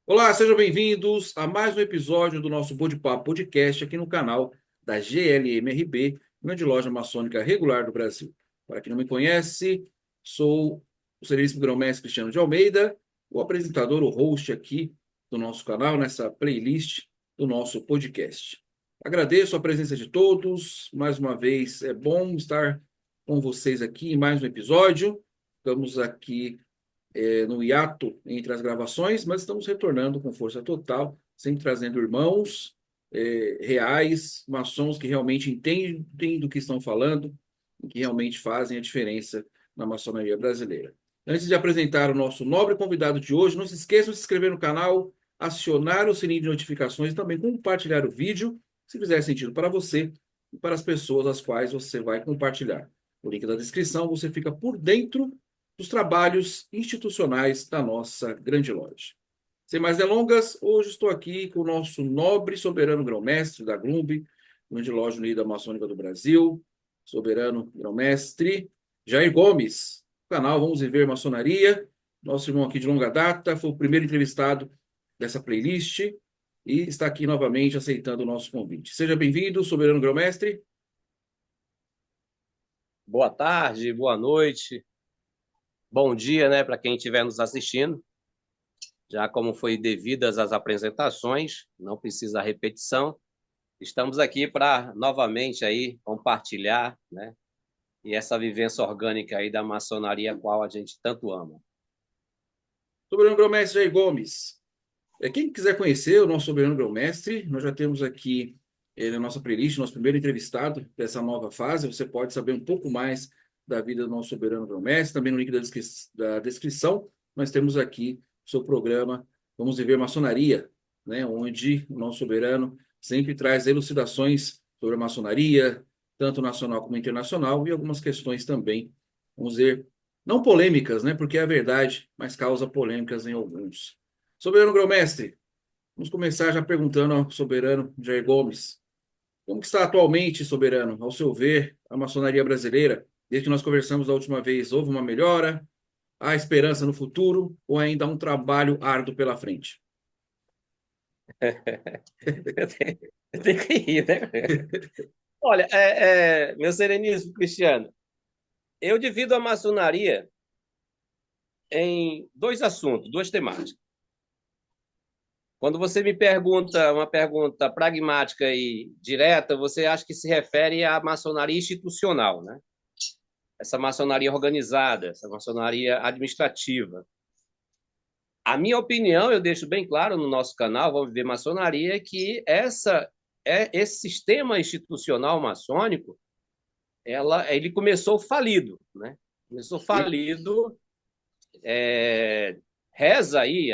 Olá, sejam bem-vindos a mais um episódio do nosso Bode-Papo Podcast aqui no canal da GLMRB, grande loja maçônica regular do Brasil. Para quem não me conhece, sou o Sereníssimo Grão-Mestre Cristiano de Almeida, o apresentador, o host aqui do nosso canal, nessa playlist do nosso podcast. Agradeço a presença de todos, mais uma vez é bom estar com vocês aqui em mais um episódio. Estamos aqui no hiato entre as gravações, mas estamos retornando com força total, sempre trazendo irmãos reais, maçons que realmente entendem do que estão falando e que realmente fazem a diferença na maçonaria brasileira. Antes de apresentar o nosso nobre convidado de hoje, não se esqueçam de se inscrever no canal, acionar o sininho de notificações e também compartilhar o vídeo, se fizer sentido para você e para as pessoas às quais você vai compartilhar. O link da descrição, você fica por dentro dos trabalhos institucionais da nossa grande loja. Sem mais delongas, hoje estou aqui com o nosso nobre soberano grão-mestre da Glumb, grande loja unida maçônica do Brasil, soberano grão-mestre Jair Gomes, canal Vamos Viver Maçonaria, nosso irmão aqui de longa data, foi o primeiro entrevistado dessa playlist e está aqui novamente aceitando o nosso convite. Seja bem-vindo, soberano grão-mestre. Boa tarde, boa noite, bom dia, né, para quem estiver nos assistindo. Já como foi devidas as apresentações, não precisa repetição. Estamos aqui para novamente aí compartilhar, né, e essa vivência orgânica aí da maçonaria, a qual a gente tanto ama. Soberano grão-mestre Jair Gomes. Quem quiser conhecer o nosso soberano grão-mestre, nós já temos aqui na nossa playlist, nosso primeiro entrevistado dessa nova fase. Você pode saber um pouco mais da vida do nosso soberano grão-mestre. Também no link da descrição, nós temos aqui o seu programa Vamos Viver Maçonaria, né, onde o nosso soberano sempre traz elucidações sobre a maçonaria, tanto nacional como internacional, e algumas questões também, vamos dizer, não polêmicas, né, porque é a verdade, mas causa polêmicas em alguns. Soberano Grão-Mestre, vamos começar já perguntando ao soberano Jair Gomes. Como que está atualmente, soberano, ao seu ver, a maçonaria brasileira? Desde que nós conversamos da última vez, houve uma melhora? Há esperança no futuro ou ainda há um trabalho árduo pela frente? Eu tenho que rir, né? Olha, meu sereníssimo Cristiano, eu divido a maçonaria em dois assuntos, duas temáticas. Quando você me pergunta uma pergunta pragmática e direta, você acha que se refere à maçonaria institucional, né? Essa maçonaria organizada, essa maçonaria administrativa. A minha opinião, eu deixo bem claro no nosso canal, Vamos Viver Maçonaria, que esse sistema institucional maçônico, ele começou falido, né? Começou falido, reza aí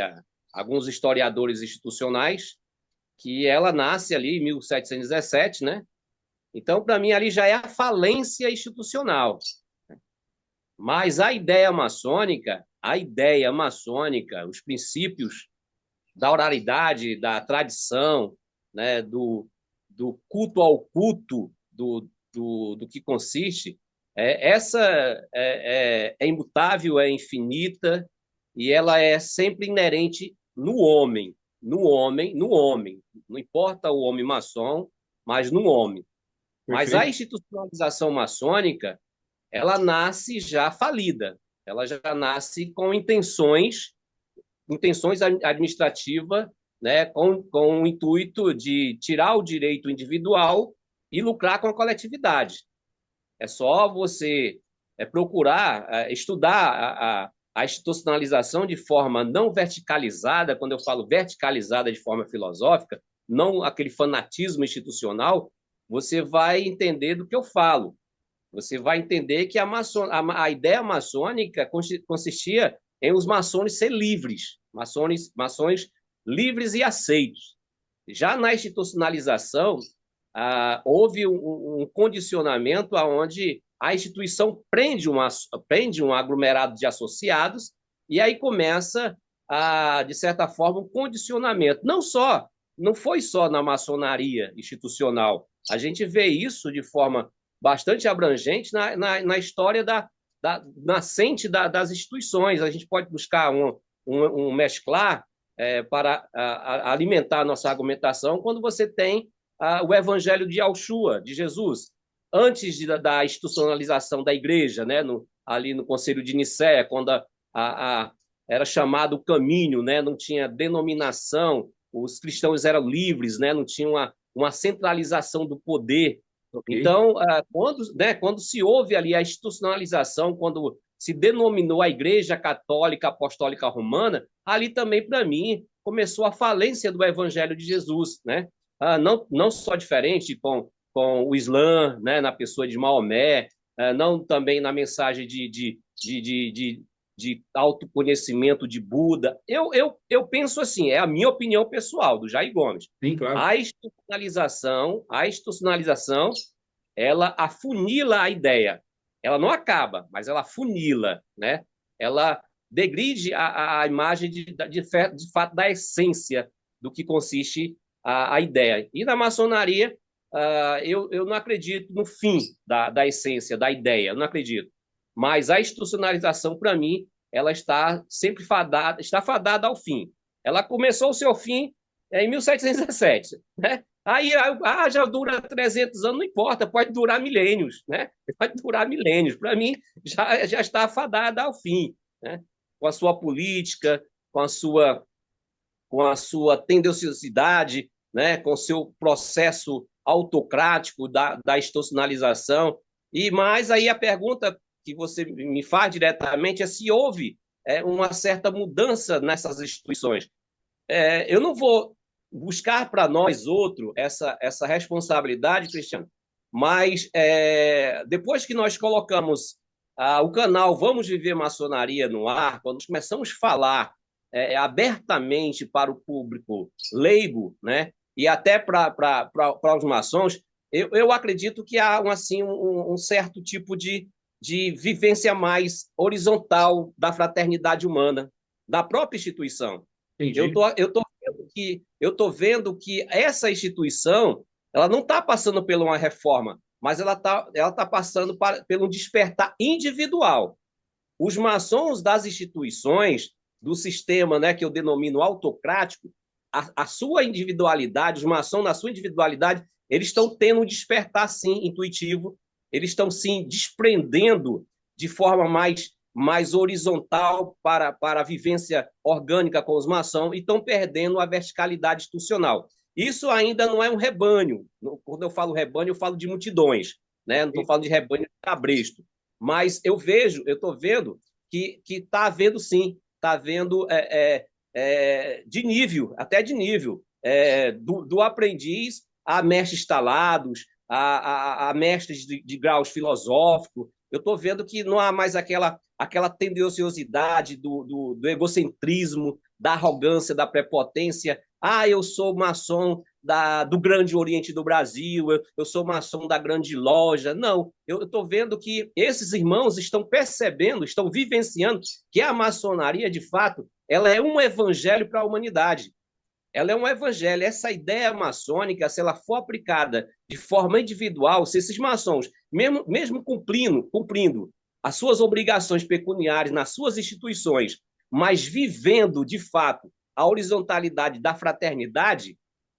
alguns historiadores institucionais que ela nasce ali em 1717, né? Então, para mim, ali já é a falência institucional. Mas a ideia maçônica, os princípios da oralidade, da tradição, né, do culto ao culto, do que consiste, essa é imutável, é infinita, e ela é sempre inerente no homem, no homem, no homem. Não importa o homem maçom, mas no homem. Mas a Perfeito? institucionalização maçônica, ela nasce já falida, ela já nasce com intenções administrativas, né, com o intuito de tirar o direito individual e lucrar com a coletividade. É só você procurar estudar a institucionalização de forma não verticalizada. Quando eu falo verticalizada de forma filosófica, não aquele fanatismo institucional, você vai entender do que eu falo. Você vai entender que a ideia maçônica consistia em os maçons ser livres, maçons livres e aceitos. Já na institucionalização, houve um condicionamento onde a instituição prende um aglomerado de associados e aí começa, de certa forma, um condicionamento. Não foi só na maçonaria institucional. A gente vê isso de forma bastante abrangente na história nascente das instituições. A gente pode buscar mesclar para alimentar a nossa argumentação quando você tem o Evangelho de Yahshua, de Jesus, antes da institucionalização da igreja, né, ali no Concílio de Nicéia, quando era chamado o caminho, né, não tinha denominação, os cristãos eram livres, né, não tinha uma centralização do poder. Ok. Então, quando se houve ali a institucionalização, quando se denominou a Igreja Católica Apostólica Romana, ali também, para mim, começou a falência do Evangelho de Jesus, né? Não só diferente com o Islã, né, na pessoa de Maomé, não também na mensagem de autoconhecimento de Buda. Eu penso assim, é a minha opinião pessoal, do Jair Gomes. Sim, claro. A institucionalização, ela afunila a ideia. Ela não acaba, mas ela afunila, né? Ela degride a imagem de fato da essência do que consiste a ideia. E na maçonaria, eu não acredito no fim da essência, da ideia, eu não acredito. Mas a institucionalização, para mim, ela está fadada ao fim. Ela começou o seu fim em 1717, né? Aí já dura 300 anos, não importa, pode durar milênios, né? Pode durar milênios. Para mim, já está fadada ao fim, né? Com a sua política, com a sua tendenciosidade, né? Com o seu processo autocrático da institucionalização. E mais aí a pergunta que você me faz diretamente é se houve uma certa mudança nessas instituições. Eu não vou buscar para nós outro essa responsabilidade, Cristiano, mas depois que nós colocamos o canal Vamos Viver Maçonaria no ar, quando nós começamos a falar abertamente para o público leigo, né, e até para os maçons, eu acredito que há assim, um certo tipo de vivência mais horizontal da fraternidade humana, da própria instituição. Entendi. Eu tô vendo que essa instituição ela não está passando por uma reforma, mas ela tá passando pelo despertar individual. Os maçons das instituições, do sistema, né, que eu denomino autocrático, a sua individualidade, os maçons na sua individualidade, eles estão tendo um despertar, sim, intuitivo, eles estão, sim, desprendendo de forma mais horizontal para a vivência orgânica com os maçons e estão perdendo a verticalidade institucional. Isso ainda não é um rebanho. Quando eu falo rebanho, eu falo de multidões, né? Não estou falando de rebanho de cabresto. Mas eu estou vendo que está havendo sim, está havendo de nível, até de nível, do aprendiz a mestres instalados, a mestres de graus filosóficos. Eu estou vendo que não há mais aquela tendenciosidade do egocentrismo, da arrogância, da prepotência. Eu sou maçom do Grande Oriente do Brasil, eu sou maçom da Grande Loja. Não, eu estou vendo que esses irmãos estão percebendo, estão vivenciando que a maçonaria, de fato, ela é um evangelho para a humanidade. Ela é um evangelho. Essa ideia maçônica, se ela for aplicada de forma individual, se esses maçons, mesmo cumprindo as suas obrigações pecuniárias nas suas instituições, mas vivendo, de fato, a horizontalidade da fraternidade,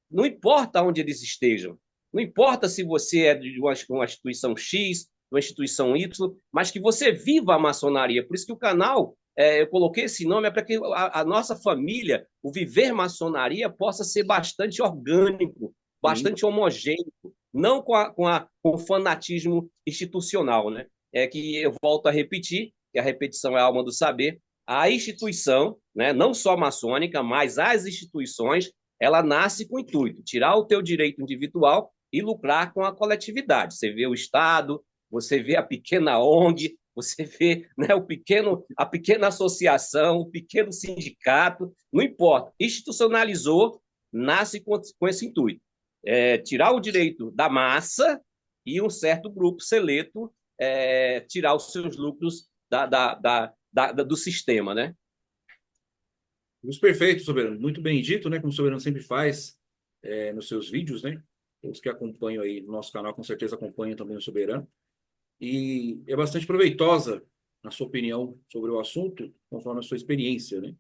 não importa onde eles estejam, não importa se você é de uma instituição X, de uma instituição Y, mas que você viva a maçonaria. Por isso que o canal, eu coloquei esse nome, para que a nossa família, o Viver Maçonaria, possa ser bastante orgânico, Sim. bastante homogêneo, não com o fanatismo institucional, né? É que eu volto a repetir, que a repetição é a alma do saber, a instituição, né, não só maçônica, mas as instituições, ela nasce com o intuito, tirar o teu direito individual e lucrar com a coletividade. Você vê o Estado, você vê a pequena ONG, você vê, né, a pequena associação, o pequeno sindicato, não importa. Institucionalizou, nasce com esse intuito. Tirar o direito da massa e um certo grupo seleto tirar os seus lucros do sistema, né? Os perfeitos, Soberano. Muito bem dito, né? Como o Soberano sempre faz nos seus vídeos, né? Os que acompanham aí no nosso canal, com certeza acompanham também o Soberano. E é bastante proveitosa a sua opinião sobre o assunto, conforme a sua experiência, né?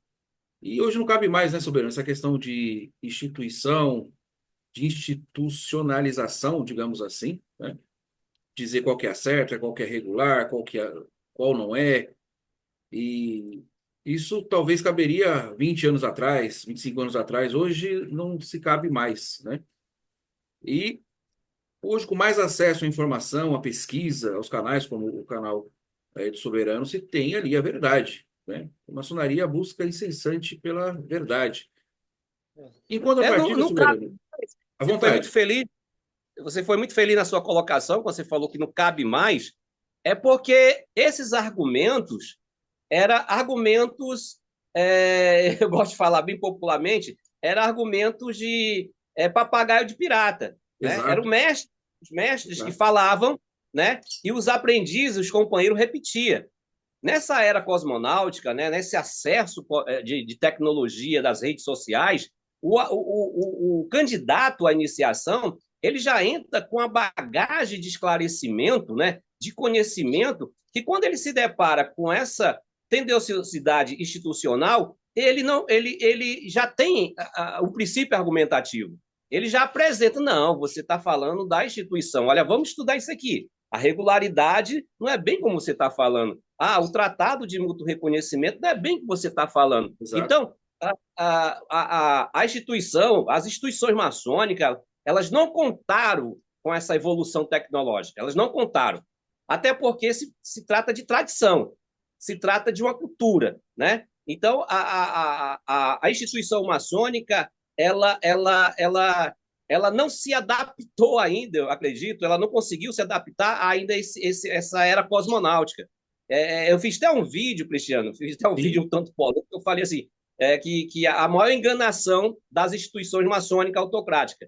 E hoje não cabe mais, né, Soberano, essa questão de instituição, de institucionalização, digamos assim, né? Dizer qual que é a certa, qual que é regular, qual não é. E isso talvez caberia 20 anos atrás, 25 anos atrás. Hoje não se cabe mais, né? E hoje, com mais acesso à informação, à pesquisa, aos canais, como o canal do Soberano, se tem ali a verdade, né? A maçonaria busca incessante pela verdade. Em contrapartida, No caso, Soberano, à você foi muito vontade. feliz. Você foi muito feliz na sua colocação, quando você falou que não cabe mais, é porque esses argumentos eram argumentos, eu gosto de falar bem popularmente, eram argumentos de papagaio de pirata, né? Eram Exato, os mestres que exato. falavam, né? E os aprendizes, os companheiros repetia. Nessa era cosmonáutica, né, nesse acesso de tecnologia das redes sociais, o candidato à iniciação ele já entra com a bagagem de esclarecimento, né, de conhecimento, que quando ele se depara com essa tendenciosidade institucional, ele já tem o princípio argumentativo. Ele já apresenta, não, você está falando da instituição. Olha, vamos estudar isso aqui. A regularidade não é bem como você está falando. Ah, o tratado de mútuo reconhecimento não é bem o que você está falando. Exato. Então, a instituição, as instituições maçônicas, elas não contaram com essa evolução tecnológica, elas não contaram. Até porque se trata de tradição, se trata de uma cultura, né? Então, a instituição maçônica, ela não se adaptou ainda, eu acredito, ela não conseguiu se adaptar ainda a essa era cosmonáutica. Eu fiz até um vídeo, Cristiano, fiz até um vídeo Sim, um tanto polêmico, eu falei assim, que a maior enganação das instituições maçônicas autocráticas,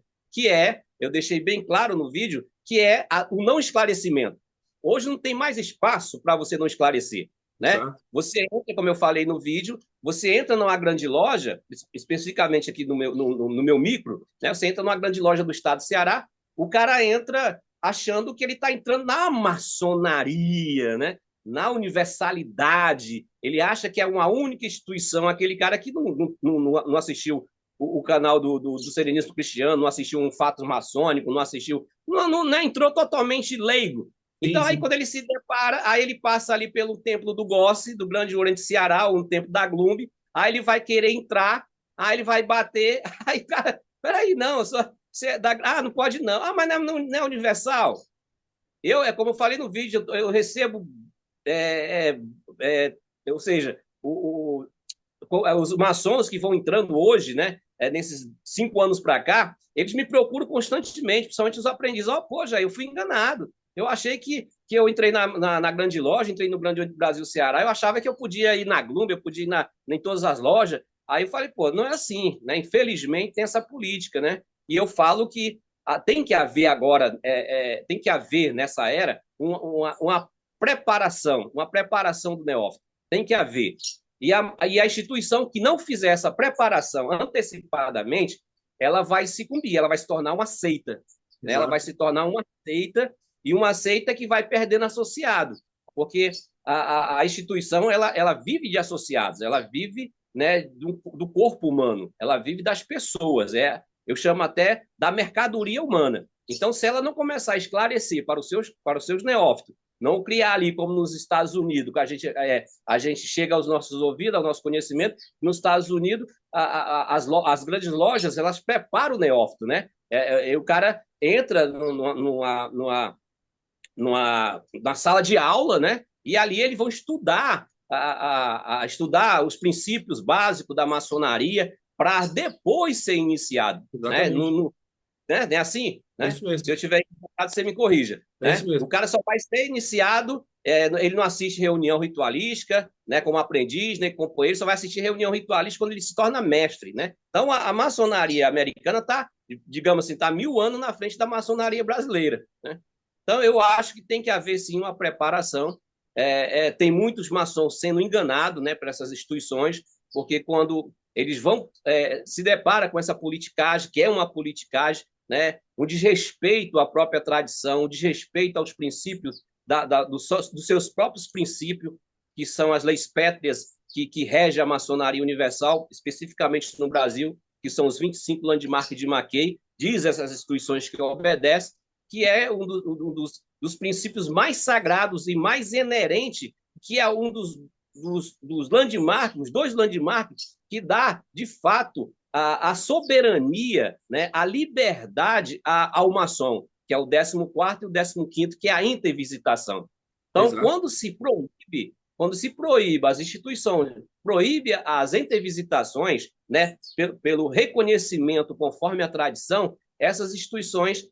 eu deixei bem claro no vídeo, que é o não esclarecimento. Hoje não tem mais espaço para você não esclarecer, né? exato. Você entra, como eu falei no vídeo, você entra numa grande loja, especificamente aqui no meu micro, né? Você entra numa grande loja do estado do Ceará, o cara entra achando que ele está entrando na maçonaria, né? Na universalidade. Ele acha que é uma única instituição, aquele cara que não assistiu o canal do Sereníssimo Cristiano, não assistiu um Fatos Maçônico, não assistiu, não entrou totalmente leigo. Sim, Então, aí, sim. quando ele se depara, aí ele passa ali pelo templo do Gossi, do Grande Oriente Ceará, ou um templo da Glumbe, aí ele vai querer entrar, aí ele vai bater, aí, cara, peraí, não, não pode não. Ah, mas não é universal. É como eu falei no vídeo, eu recebo, é, é, é, ou seja, os maçons que vão entrando hoje, né, nesses 5 anos para cá, eles me procuram constantemente, principalmente os aprendizes. Oh, pô, já eu fui enganado. Eu achei que eu entrei na grande loja, entrei no Grande Brasil Ceará, eu achava que eu podia ir na Glumbi, eu podia ir em todas as lojas. Aí eu falei, pô, não é assim, né? Infelizmente tem essa política, né? E eu falo que tem que haver agora, tem que haver nessa era uma preparação do neófito. Tem que haver. E a instituição que não fizer essa preparação antecipadamente, ela vai se cumprir, ela vai se tornar uma seita. Né? Ela vai Exato. se tornar uma seita, e uma seita que vai perdendo associados, porque a instituição ela vive de associados, ela vive, né, do corpo humano, ela vive das pessoas, eu chamo até da mercadoria humana. Então, se ela não começar a esclarecer para os seus neófitos, não criar ali como nos Estados Unidos, que a gente chega aos nossos ouvidos, ao nosso conhecimento, nos Estados Unidos, as grandes lojas, elas preparam o neófito, né? O cara entra numa sala de aula, né? E ali eles vão estudar, estudar os princípios básicos da maçonaria para depois ser iniciado, né? Exatamente. Né? Não é assim, É né? isso mesmo. Se eu tiver equivocado, você me corrija, É isso né? O mesmo. cara só vai ser iniciado, ele não assiste reunião ritualística, né? Como aprendiz, nem como companheiro, só vai assistir reunião ritualística quando ele se torna mestre, né? Então, a maçonaria americana está, digamos assim, está 1000 anos na frente da maçonaria brasileira, né? Então, eu acho que tem que haver, sim, uma preparação. Tem muitos maçons sendo enganados, né, por essas instituições, porque quando eles vão se depara com essa politicagem, que é uma politicagem, né, um desrespeito à própria tradição, um desrespeito aos princípios dos seus próprios princípios, que são as leis pétreas que rege a maçonaria universal, especificamente no Brasil, que são os 25 landmarks de Mackay, diz essas instituições que obedecem, que é dos princípios mais sagrados e mais inerente, que é um dos landmarks, os dois landmarks, que dá, de fato, a soberania, né, a liberdade ao maçom, que é o 14º e o 15º, que é a intervisitação. Então, Exato. quando se proíbe as instituições, proíbe as intervisitações, né, pelo reconhecimento conforme a tradição, essas instituições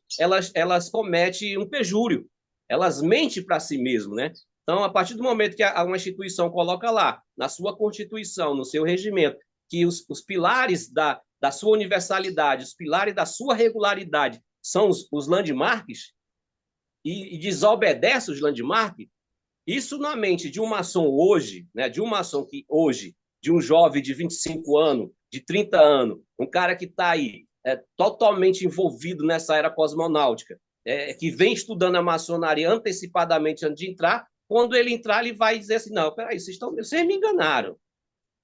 elas cometem um perjúrio, elas mentem para si mesmas, né? Então, a partir do momento que uma instituição coloca lá, na sua constituição, no seu regimento, que os pilares da sua universalidade, os pilares da sua regularidade são os landmarks, e desobedece os landmarks, isso na mente de um maçom hoje, né, de um maçom que hoje, de um jovem de 25 anos, de 30 anos, um cara que está aí totalmente envolvido nessa era cosmonáutica, que vem estudando a maçonaria antecipadamente antes de entrar, quando ele entrar, ele vai dizer assim, não, peraí, vocês me enganaram.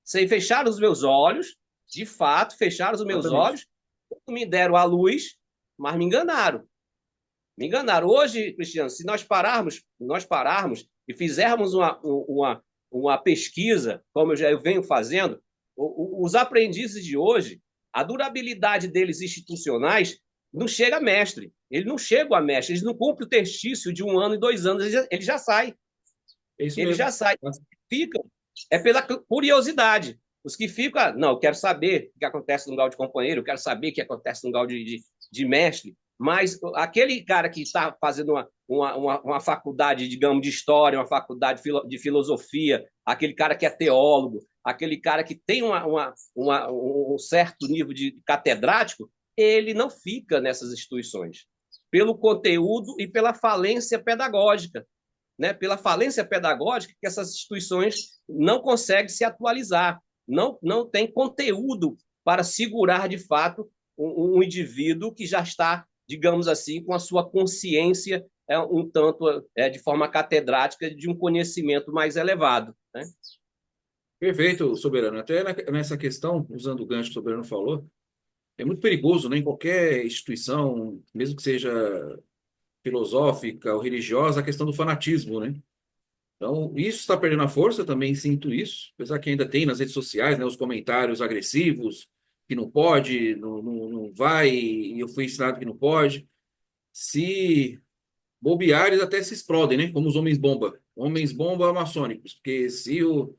Vocês fecharam os meus olhos, de fato, fecharam os meus Exatamente. olhos, me deram a luz, mas me enganaram. Me enganaram. Hoje, Cristiano, se nós pararmos e fizermos uma pesquisa, como eu venho fazendo, os aprendizes de hoje, a durabilidade deles institucionais não chega a mestre. Ele não chega a mestre, eles não cumprem o testício de 1 ano e 2 anos, ele já sai. É isso Ele mesmo. já sai. Ficam. É pela curiosidade. Os que ficam, não, eu quero saber o que acontece no grau de companheiro, eu quero saber o que acontece no grau de mestre, mas aquele cara que está fazendo uma faculdade, digamos, de história, uma faculdade de filosofia, aquele cara que é teólogo, aquele cara que tem um certo nível de catedrático, ele não fica nessas instituições, pelo conteúdo e pela falência pedagógica, né, pela falência pedagógica que essas instituições não conseguem se atualizar, não tem conteúdo para segurar, de fato, um indivíduo que já está, digamos assim, com a sua consciência um tanto de forma catedrática de um conhecimento mais elevado, né? Perfeito, Soberano. Até nessa questão, usando o gancho que o Soberano falou, é muito perigoso, né? Em qualquer instituição, mesmo que seja filosófica ou religiosa, a questão do fanatismo, né? Então, isso está perdendo a força, também sinto isso, apesar que ainda tem nas redes sociais, né, os comentários agressivos, que não pode, não vai, e eu fui ensinado que não pode. Se bobear, eles até se explodem, né? Como os homens bomba maçônicos, porque se o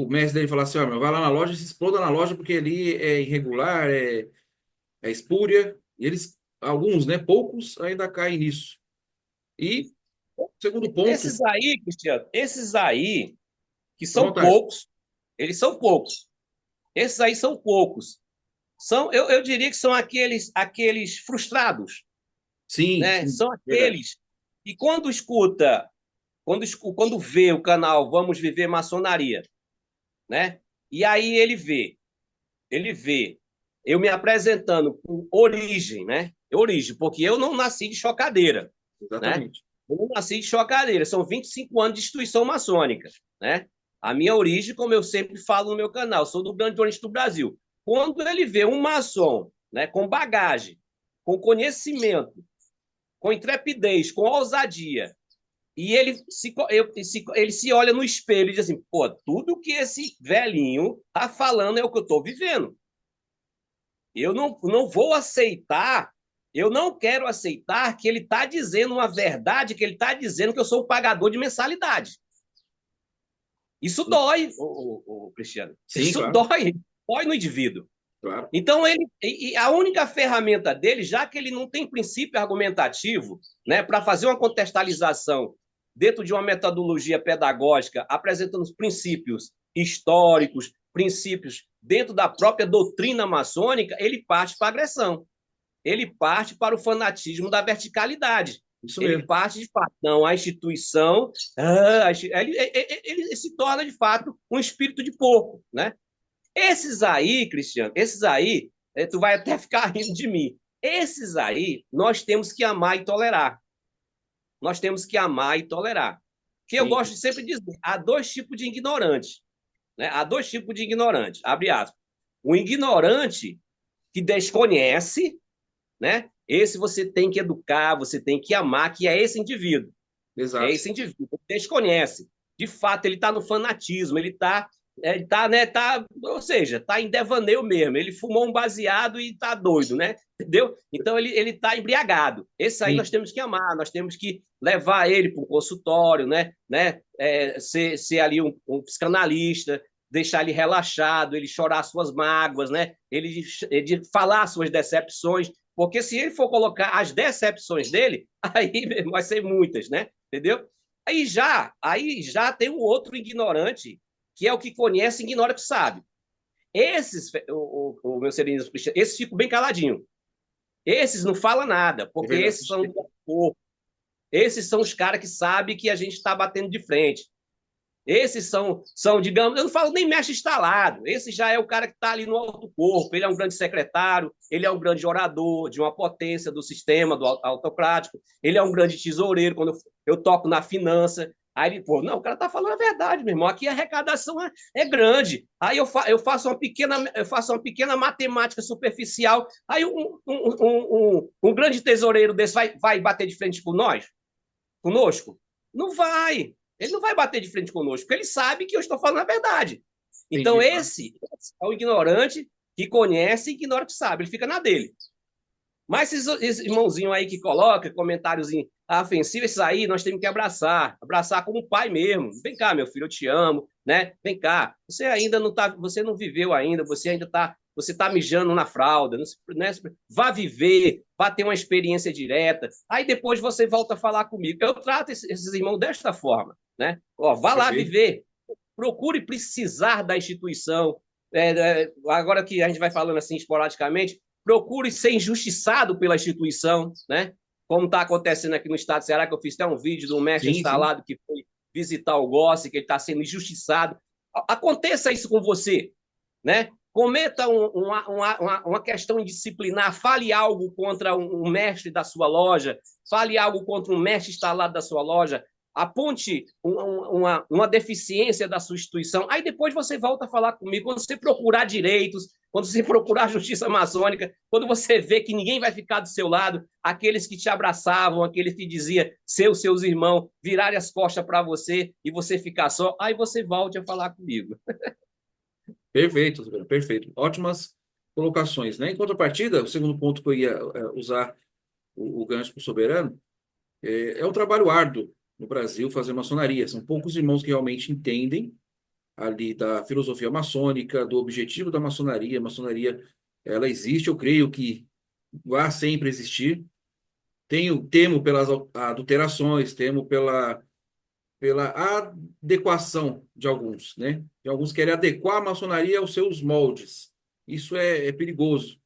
mestre dele falar assim, ó, meu, vai lá na loja e se exploda na loja porque ali é irregular, é espúria, e eles, alguns, né, poucos ainda caem nisso. E, segundo ponto, Esses aí, Cristiano, esses aí, que à são vontade. poucos, eles são poucos. Esses aí são poucos. Eu diria que são aqueles frustrados, Sim, né? sim, São verdade. aqueles que quando vê o canal Vamos Viver Maçonaria, né? E aí ele vê eu me apresentando com origem, né? Origem, porque eu não nasci de chocadeira, né? Exatamente. Eu não nasci de chocadeira, são 25 anos de instituição maçônica, né? A minha origem, como eu sempre falo no meu canal, sou do Grande Oriente do Brasil. Quando ele vê um maçom, né, com bagagem, com conhecimento, com intrepidez, com ousadia, e ele se olha no espelho e diz assim, pô, tudo que esse velhinho tá falando é o que eu estou vivendo. Eu não vou aceitar, eu não quero aceitar que ele está dizendo uma verdade, que ele está dizendo que eu sou um pagador de mensalidade. Isso dói, Cristiano. Sim, Isso claro, dói no indivíduo. claro. Então, e a única ferramenta dele, já que ele não tem princípio argumentativo, né, para fazer uma contextualização dentro de uma metodologia pedagógica, apresentando os princípios históricos, princípios dentro da própria doutrina maçônica, ele parte para a agressão. Ele parte para o fanatismo da verticalidade. Isso Ele mesmo. parte de fato, não, a instituição, ele se torna de fato um espírito de porco, né? Esses aí, Cristiano, esses aí, tu vai até ficar rindo de mim. Esses aí, nós temos que amar e tolerar. Nós temos que amar e tolerar. Que eu Sim, gosto de sempre dizer, há dois tipos de ignorantes. né? Há dois tipos de ignorante, abre aspas. O ignorante que desconhece, né? Esse você tem que educar, você tem que amar, que é esse indivíduo. É Exato. esse indivíduo que desconhece. De fato, ele está no fanatismo, ou seja, está em devaneio mesmo. Ele fumou um baseado e está doido, né? Entendeu? Então ele está embriagado. Esse aí nós Sim. temos que amar, nós temos que levar ele para um consultório, né? Ser ali um psicanalista, deixar ele relaxado, ele chorar suas mágoas, né? Ele falar suas decepções, porque se ele for colocar as decepções dele, aí vai ser muitas, né? Entendeu? Aí já tem um outro ignorante, que é o que conhece e ignora o que sabe. Esses, o meu serenismo cristiano, esses ficam bem caladinhos. Esses não falam nada, É porque verdade. esses são do corpo. Esses são os caras que sabem que a gente está batendo de frente. Esses são, digamos, eu não falo nem mestre instalado. Esse já é o cara que está ali no alto corpo. Ele é um grande secretário, ele é um grande orador de uma potência do sistema do autocrático. Ele é um grande tesoureiro quando eu toco na finança. Aí ele, pô, não, o cara tá falando a verdade, meu irmão. Aqui a arrecadação é grande. Aí eu faço uma pequena matemática superficial. Aí um grande tesoureiro desse vai bater de frente com nós? Conosco? Não vai. Ele não vai bater de frente conosco, porque ele sabe que eu estou falando a verdade. Então, Entendi. esse é o ignorante que conhece e ignora o que sabe. Ele fica na dele. Mas esses irmãozinhos aí que coloca comentários ofensivos, esses aí nós temos que abraçar. Abraçar como pai mesmo. Vem cá, meu filho, eu te amo, né? Vem cá. Você ainda não tá, você não viveu ainda, você tá mijando na fralda, né? Vá viver, vá ter uma experiência direta. Aí depois você volta a falar comigo. Eu trato esses irmãos desta forma, né? Ó, vá lá Perfeito. viver. Procure precisar da instituição. Agora que a gente vai falando assim esporadicamente, procure ser injustiçado pela instituição, né? Como está acontecendo aqui no estado do Ceará, que eu fiz até um vídeo de um mestre Sim, sim. instalado que foi visitar o Gossi, que ele está sendo injustiçado. Aconteça isso com você, né? Cometa uma questão indisciplinar, fale algo contra um mestre da sua loja, fale algo contra um mestre instalado da sua loja, aponte uma deficiência da sua instituição, aí depois você volta a falar comigo, quando você procurar direitos, quando você procurar justiça maçônica, quando você vê que ninguém vai ficar do seu lado, aqueles que te abraçavam, aqueles que diziam seus irmãos, virarem as costas para você e você ficar só, aí você volte a falar comigo. Perfeito, Soberano, perfeito. Ótimas colocações, né? Em contrapartida, o segundo ponto que eu ia usar o gancho para o Soberano é um trabalho árduo no Brasil fazer maçonaria. São poucos irmãos que realmente entendem ali da filosofia maçônica, do objetivo da maçonaria. A maçonaria, ela existe, eu creio que vai sempre existir. Temo pelas adulterações, temo pela adequação de alguns, né? E alguns querem adequar a maçonaria aos seus moldes. Isso é perigoso.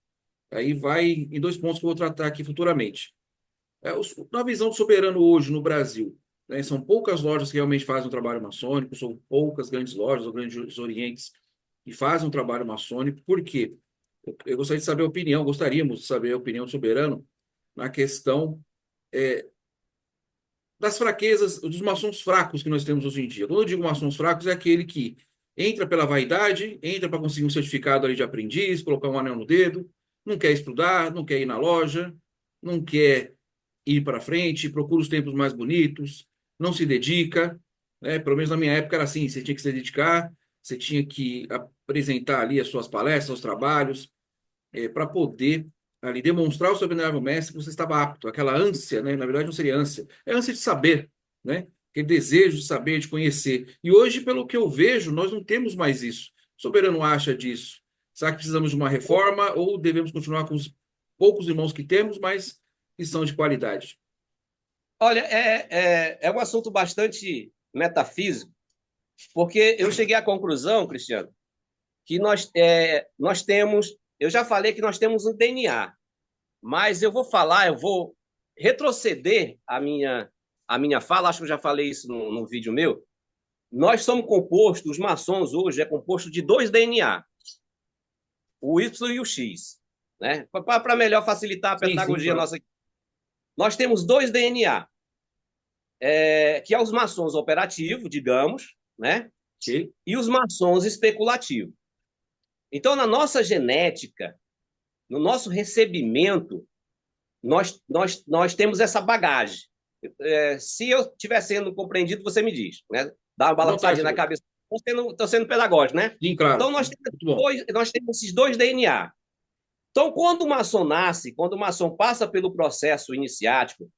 Aí vai em dois pontos que eu vou tratar aqui futuramente. Na visão do soberano hoje no Brasil, né, são poucas lojas que realmente fazem um trabalho maçônico, são poucas grandes lojas ou grandes orientes que fazem um trabalho maçônico. Por quê? Eu gostaria de saber a opinião, gostaríamos de saber a opinião do soberano na questão das fraquezas, dos maçons fracos que nós temos hoje em dia. Quando eu digo maçons fracos, é aquele que entra pela vaidade, entra para conseguir um certificado ali de aprendiz, colocar um anel no dedo, não quer estudar, não quer ir na loja, não quer ir para frente, procura os tempos mais bonitos, não se dedica, né? Pelo menos na minha época era assim, você tinha que se dedicar, você tinha que apresentar ali as suas palestras, os trabalhos, para poder ali demonstrar ao seu venerável mestre que você estava apto, aquela ânsia, né? Na verdade não seria ânsia, é ânsia de saber, né? Aquele desejo de saber, de conhecer. E hoje, pelo que eu vejo, nós não temos mais isso. O soberano acha disso. Será que precisamos de uma reforma ou devemos continuar com os poucos irmãos que temos, mas que são de qualidade? Olha, é um assunto bastante metafísico, porque eu cheguei à conclusão, Cristiano, que nós temos, eu já falei que nós temos um DNA, mas eu vou retroceder a minha fala, acho que eu já falei isso no vídeo meu. Nós somos compostos, os maçons hoje é composto de dois DNA, o Y e o X, né? Para melhor facilitar a Sim, sim, pedagogia claro. nossa. Nós temos dois DNA, que é os maçons operativos, digamos, né? Ok. e os maçons especulativos. Então, na nossa genética, no nosso recebimento, nós temos essa bagagem. Se eu estiver sendo compreendido, você me diz, né? Dá uma Não tá, balançadinha na senhor. cabeça. Estou sendo pedagógico, né? Sim, claro. Então, Muito bom. nós temos esses dois DNA. Então, quando o maçom nasce, quando o maçom passa pelo processo iniciático,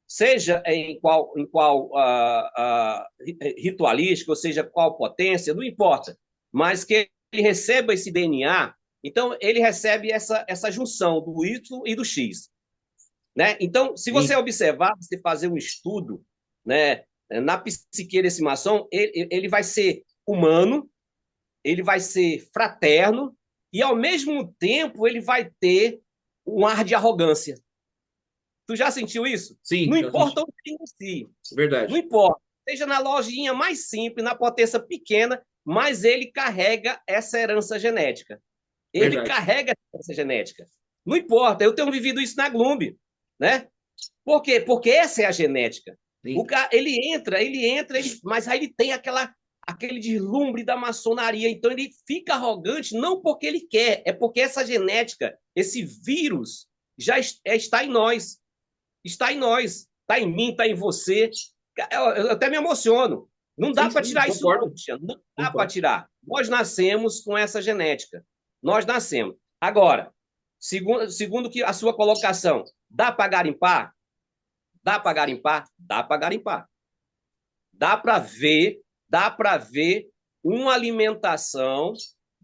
seja em qual ritualística, ou seja, qual potência, não importa, mas que ele receba esse DNA, então ele recebe essa junção do Y e do X. Né? Então, se você Sim. observar, você fazer um estudo, né, na psique desse maçom, ele vai ser humano, ele vai ser fraterno e, ao mesmo tempo, ele vai ter um ar de arrogância. Tu já sentiu isso? Sim, Não já importa senti. onde inicie, não Verdade. importa. Seja na lojinha mais simples, na potência pequena, mas ele carrega essa herança genética. Ele Verdade. carrega essa herança genética. Não importa, eu tenho vivido isso na Glumbi, né? Por quê? Porque essa é a genética. O Sim. cara, mas aí ele tem aquele deslumbre da maçonaria. Então ele fica arrogante não porque ele quer, é porque essa genética, esse vírus, já está em nós. Está em nós. Está em mim, está em você. Eu até me emociono. Não dá Sim, para sim, tirar isso, não, concordo. Cristiano. Não dá para Concordo. tirar. Nós nascemos com essa genética. Nós nascemos. Agora, segundo que a sua colocação, dá para garimpar? Dá para garimpar? Dá para garimpar. Dá para ver uma alimentação,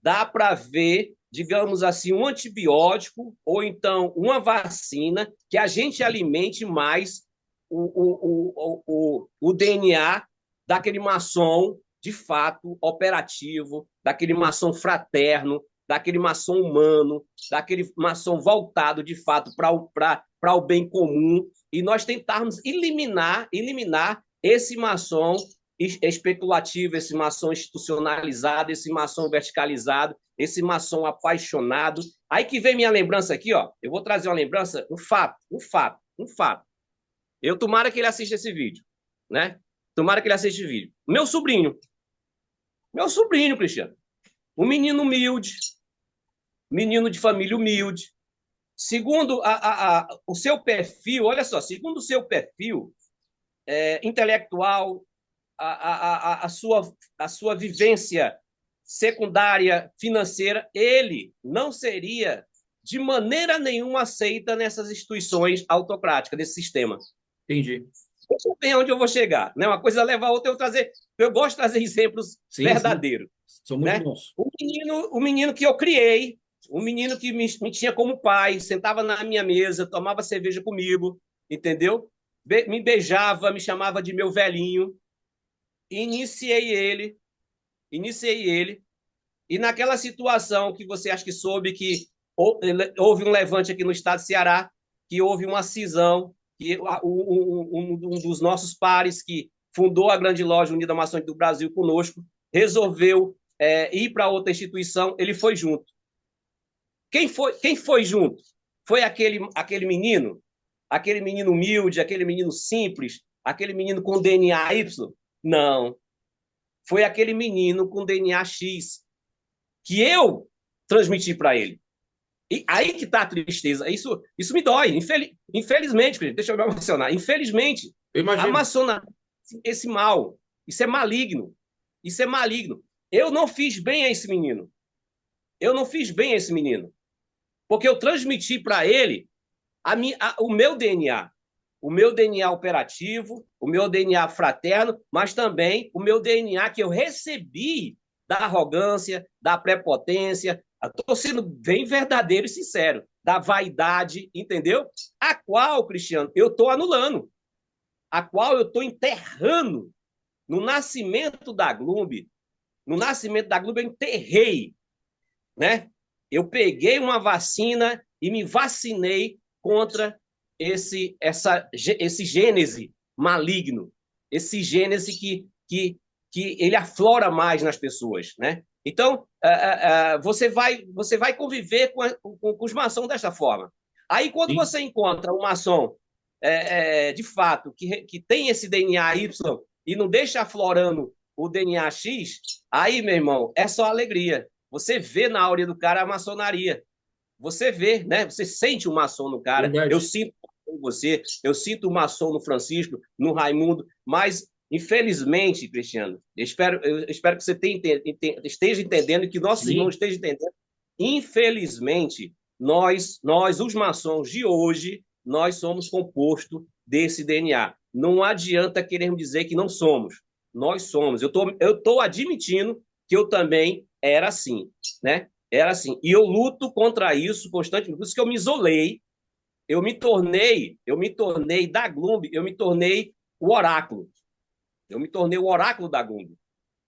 dá para ver, digamos assim, um antibiótico ou então uma vacina que a gente alimente mais o DNA daquele maçom de fato operativo, daquele maçom fraterno, daquele maçom humano, daquele maçom voltado de fato para o bem comum, e nós tentarmos eliminar esse maçom especulativo, esse maçom institucionalizado, esse maçom verticalizado, esse maçom apaixonado. Aí que vem minha lembrança aqui, ó. Eu vou trazer uma lembrança, um fato. Eu tomara que ele assista esse vídeo, né? Tomara que ele assista esse vídeo. Meu sobrinho, Cristiano. Um menino humilde, menino de família humilde. Segundo o seu perfil, olha só, segundo o seu perfil intelectual, a sua vivência secundária financeira, ele não seria de maneira nenhuma aceita nessas instituições autocráticas, desse sistema. Entendi. Deixa eu ver onde eu vou chegar. Né? Uma coisa leva a outra, eu gosto de trazer exemplos Sim, sim. verdadeiros. São muito Né? bons. O menino que eu criei, o menino que me tinha como pai, sentava na minha mesa, tomava cerveja comigo, entendeu? Me beijava, me chamava de meu velhinho. Iniciei ele, iniciei ele, e naquela situação que você acha que soube que houve um levante aqui no estado de Ceará, que houve uma cisão, que um dos nossos pares que fundou a grande loja Unida Maçônica do Brasil conosco, resolveu ir para outra instituição, ele foi junto. Quem foi junto? Foi aquele menino humilde, aquele menino simples, aquele menino com DNA Y? Não. Foi aquele menino com DNA X que eu transmiti para ele. E aí que está a tristeza. Isso me dói. Infelizmente, deixa eu me emocionar. Infelizmente, Eu a imagino. maçonaria, esse mal, isso é maligno. Isso é maligno. Eu não fiz bem a esse menino. Eu não fiz bem a esse menino. Porque eu transmiti para ele o meu DNA. O meu DNA operativo, o meu DNA fraterno, mas também o meu DNA que eu recebi da arrogância, da prepotência. Estou sendo bem verdadeiro e sincero, da vaidade, entendeu? A qual, Cristiano, eu estou anulando, a qual eu estou enterrando. No nascimento da Glumbi, eu enterrei, né? Eu peguei uma vacina e me vacinei contra esse gênese maligno, esse gênese que ele aflora mais nas pessoas, né? Então, você vai conviver com os maçons dessa forma. Aí, quando Sim. você encontra um maçom, de fato, que tem esse DNA Y e não deixa aflorando o DNA X, aí, meu irmão, é só alegria. Você vê na áurea do cara a maçonaria. Você vê, né? Você sente o maçom no cara. Eu Verdade. sinto o maçom em você, eu sinto o maçom no Francisco, no Raimundo, mas infelizmente, Cristiano, eu espero que você esteja entendendo e que nossos irmãos Sim, estejam entendendo. Infelizmente, nós, os maçons de hoje, nós somos composto desse DNA. Não adianta querermos dizer que não somos. Nós somos. Eu tô admitindo que eu também era assim, né? Era assim. E eu luto contra isso constantemente. Por isso que eu me isolei. Eu me tornei da Glumbi, eu me tornei o oráculo. Eu me tornei o oráculo da Glumbi.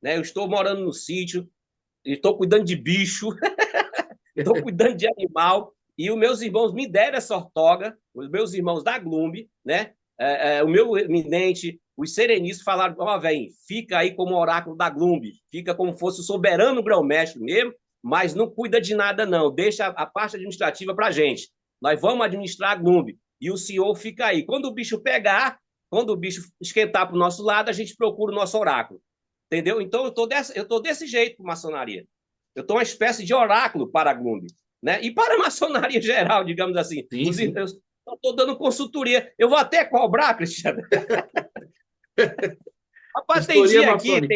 Né? Eu estou morando no sítio, estou cuidando de bicho, estou cuidando de animal. E os meus irmãos me deram essa ortoga, os meus irmãos da Glumbi, né? O meu eminente, os serenistas falaram: ó, velho, fica aí como oráculo da Glumbi, fica como fosse o soberano grão-mestre mesmo, mas não cuida de nada, não. Deixa a parte administrativa para gente. Nós vamos administrar a Glumbi. E o senhor fica aí. Quando o bicho pegar, quando o bicho esquentar para o nosso lado, a gente procura o nosso oráculo. Entendeu? Então eu tô desse jeito com maçonaria. Eu estou uma espécie de oráculo para a Glumbi, né? E para a maçonaria geral, digamos assim. sim, sim. Eu estou dando consultoria. Eu vou até cobrar, Cristiano. Rapaz, tem Consultoria dia aqui, maçônica.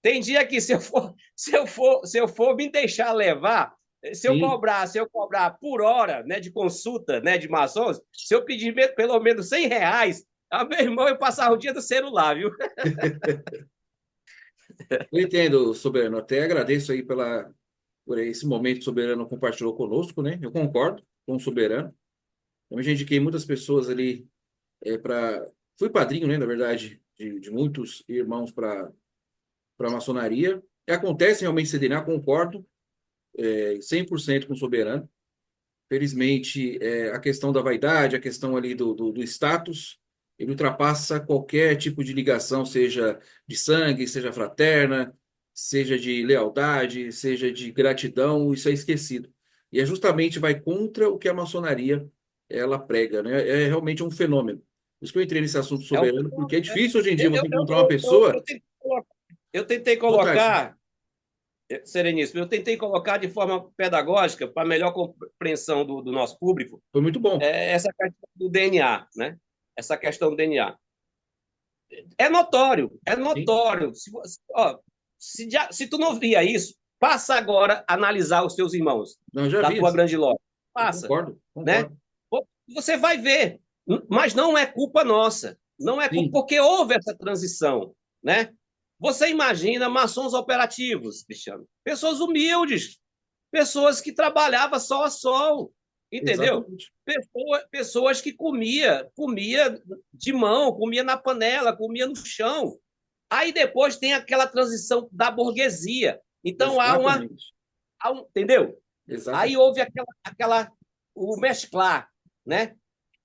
tem dia que se eu for me deixar levar, se eu Sim. cobrar, se eu cobrar por hora, né, de consulta, né, de maçons, se eu pedir pelo menos R$ 100, meu irmão, eu passar o dia do celular, viu? Eu entendo, Soberano. Até agradeço aí por esse momento que o Soberano compartilhou conosco, né? Eu concordo com o Soberano. Eu já indiquei muitas pessoas ali para. Fui padrinho, né, na verdade, de muitos irmãos para a maçonaria. E acontece realmente CDNA, concordo 100% com o Soberano. Felizmente, a questão da vaidade, a questão ali do status, ele ultrapassa qualquer tipo de ligação, seja de sangue, seja fraterna, seja de lealdade, seja de gratidão, isso é esquecido. E é justamente vai contra o que a maçonaria ela prega, né? É realmente um fenômeno. Por isso que eu entrei nesse assunto É um soberano, porque é fenômeno, né? difícil hoje em dia Eu, eu, você encontrar uma eu, eu, eu pessoa. tentei colocar, eu tentei Boa tarde. colocar Sereníssimo, eu tentei colocar de forma pedagógica, para melhor compreensão do nosso público, Foi muito bom. essa questão do DNA, né? Essa questão do DNA. É notório, é Sim, notório. Se tu não via isso, passa agora a analisar os teus irmãos não, já da vi tua isso. grande loja. Eu Passa, concordo, né? concordo. Você vai ver, mas não é culpa nossa. Não é culpa, Sim, porque houve essa transição, né? Você imagina maçons operativos, Cristiano, pessoas humildes, pessoas que trabalhavam sol a sol, entendeu? exatamente. Pessoas que comia de mão, comia na panela, comia no chão. Aí depois tem aquela transição da burguesia. Então Exatamente. entendeu? Aí Exatamente. houve o mesclar, né?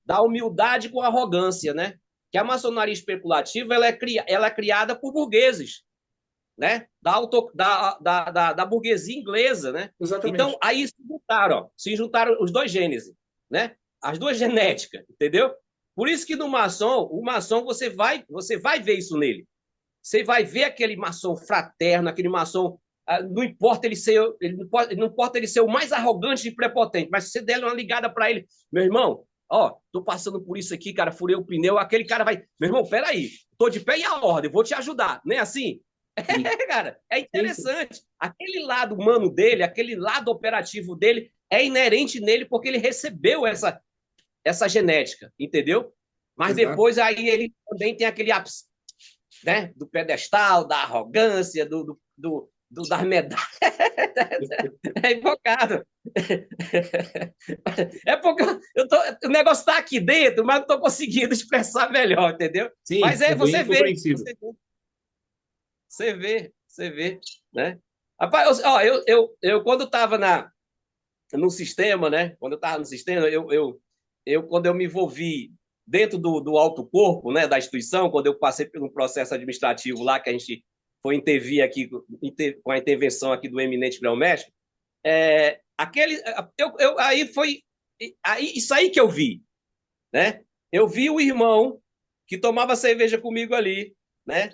Da humildade com arrogância, né? Que a maçonaria especulativa ela é criada por burgueses, né? Da burguesia inglesa, né? Então, Exatamente. aí se juntaram os dois gênesis, né? As duas genéticas, entendeu? Por isso que no maçom, o maçom você vai ver isso nele. Você vai ver aquele maçom fraterno, aquele maçom não importa ele ser o mais arrogante e prepotente, mas se você der uma ligada para ele, meu irmão, ó, tô passando por isso aqui, cara, furei o pneu, aquele cara vai, meu irmão, peraí, tô de pé e a ordem, vou te ajudar, nem assim? Sim. Cara, é Sim, sim. interessante. Aquele lado humano dele, aquele lado operativo dele, é inerente nele porque ele recebeu essa genética, entendeu? Mas Exato. depois aí ele também tem aquele ápice, né? Do pedestal, da arrogância, das medalhas. É invocado. É porque o negócio está aqui dentro, mas não estou conseguindo expressar melhor, entendeu? Sim, Mas ficou você bem vê, compreensível. você vê, né? Rapaz, ó, eu quando estava no sistema, né? Quando eu estava no sistema, quando eu me envolvi dentro do alto corpo, né, da instituição, quando eu passei pelo processo administrativo lá, que a gente foi intervir aqui com a intervenção aqui do eminente grão-mestre, aí foi isso aí que eu vi, né? Eu vi o irmão que tomava cerveja comigo ali, né?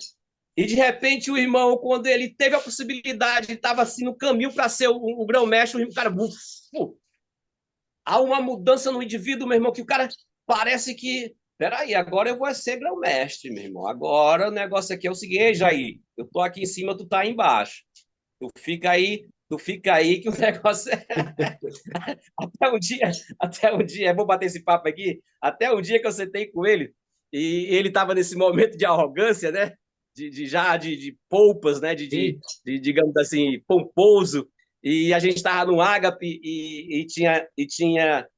E, de repente, o irmão, quando ele teve a possibilidade, estava assim no caminho para ser o grão-mestre, o cara, há uma mudança no indivíduo, meu irmão, que o cara parece que, peraí, agora eu vou ser grão-mestre, meu irmão. Agora o negócio aqui é o seguinte, Jair, eu tô aqui em cima, tu tá aí embaixo. Tu fica aí que o negócio é... até um dia, vou bater esse papo aqui, até o dia que eu sentei com ele, e ele estava nesse momento de arrogância, né? De polpas, né? Sim. Digamos assim, pomposo, e a gente estava no Ágape e tinha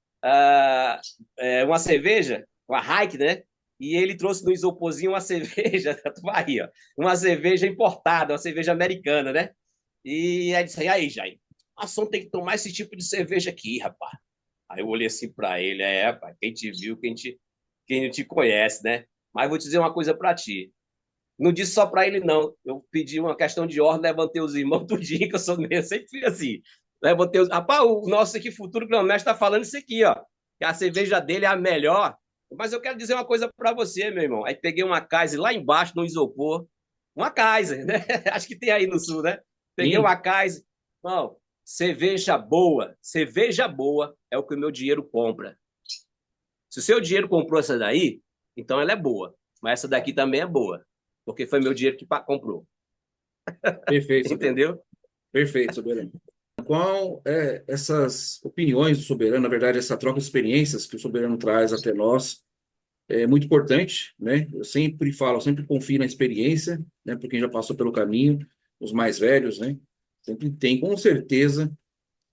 uma cerveja, uma Hike, né? E ele trouxe no isoporzinho uma cerveja, tu vai aí, ó, uma cerveja importada, uma cerveja americana, né? E aí disse, aí, Jair, a Ação tem que tomar esse tipo de cerveja aqui, rapaz. Aí eu olhei assim para ele, rapaz, quem te viu, quem não te conhece, né? Mas vou te dizer uma coisa para ti. Não disse só para ele, não. Eu pedi uma questão de ordem, levantei os irmãos tudinho, que eu sou meio, sempre fui assim. Levantei os... Rapaz, o nosso aqui, futuro grão-mestre, está falando isso aqui, ó. Que a cerveja dele é a melhor. Mas eu quero dizer uma coisa para você, meu irmão. Aí peguei uma Kaiser lá embaixo, no isopor. Uma Kaiser, né? Acho que tem aí no sul, né? Peguei Sim. uma Kaiser. Não, cerveja boa é o que o meu dinheiro compra. Se o seu dinheiro comprou essa daí, então ela é boa. Mas essa daqui também é boa, porque foi meu dinheiro que comprou. Perfeito, Soberano. Entendeu? Perfeito, Soberano. Qual é essas opiniões do Soberano, na verdade, essa troca de experiências que o Soberano traz até nós, é muito importante, né? Eu sempre falo, eu sempre confio na experiência, né? Por quem já passou pelo caminho, os mais velhos, né? Sempre tem, com certeza,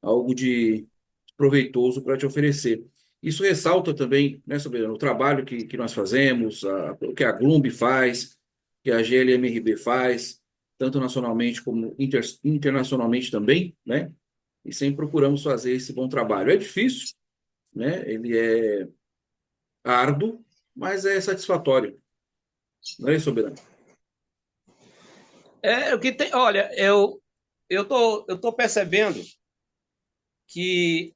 algo de proveitoso para te oferecer. Isso ressalta também, né, Soberano, o trabalho que nós fazemos, o que a Glumb faz, que a GLMRB faz, tanto nacionalmente como internacionalmente também, né? E sempre procuramos fazer esse bom trabalho. É difícil, né? Ele é árduo, mas é satisfatório, não é, Soberano? O que tem. Olha, eu tô percebendo que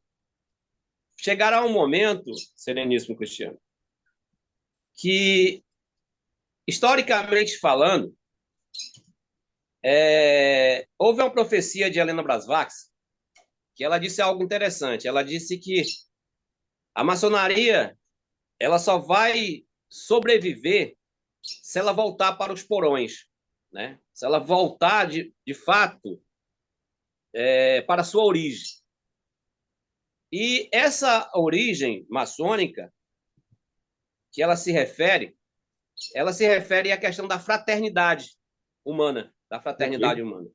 chegará um momento, Sereníssimo Cristiano, que, historicamente falando, houve uma profecia de Helena Blavatsky que ela disse algo interessante. Ela disse que a maçonaria ela só vai sobreviver se ela voltar para os porões, né? Se ela voltar de fato para a sua origem. E essa origem maçônica que ela se refere à questão da fraternidade humana, da fraternidade Perfeito. humana.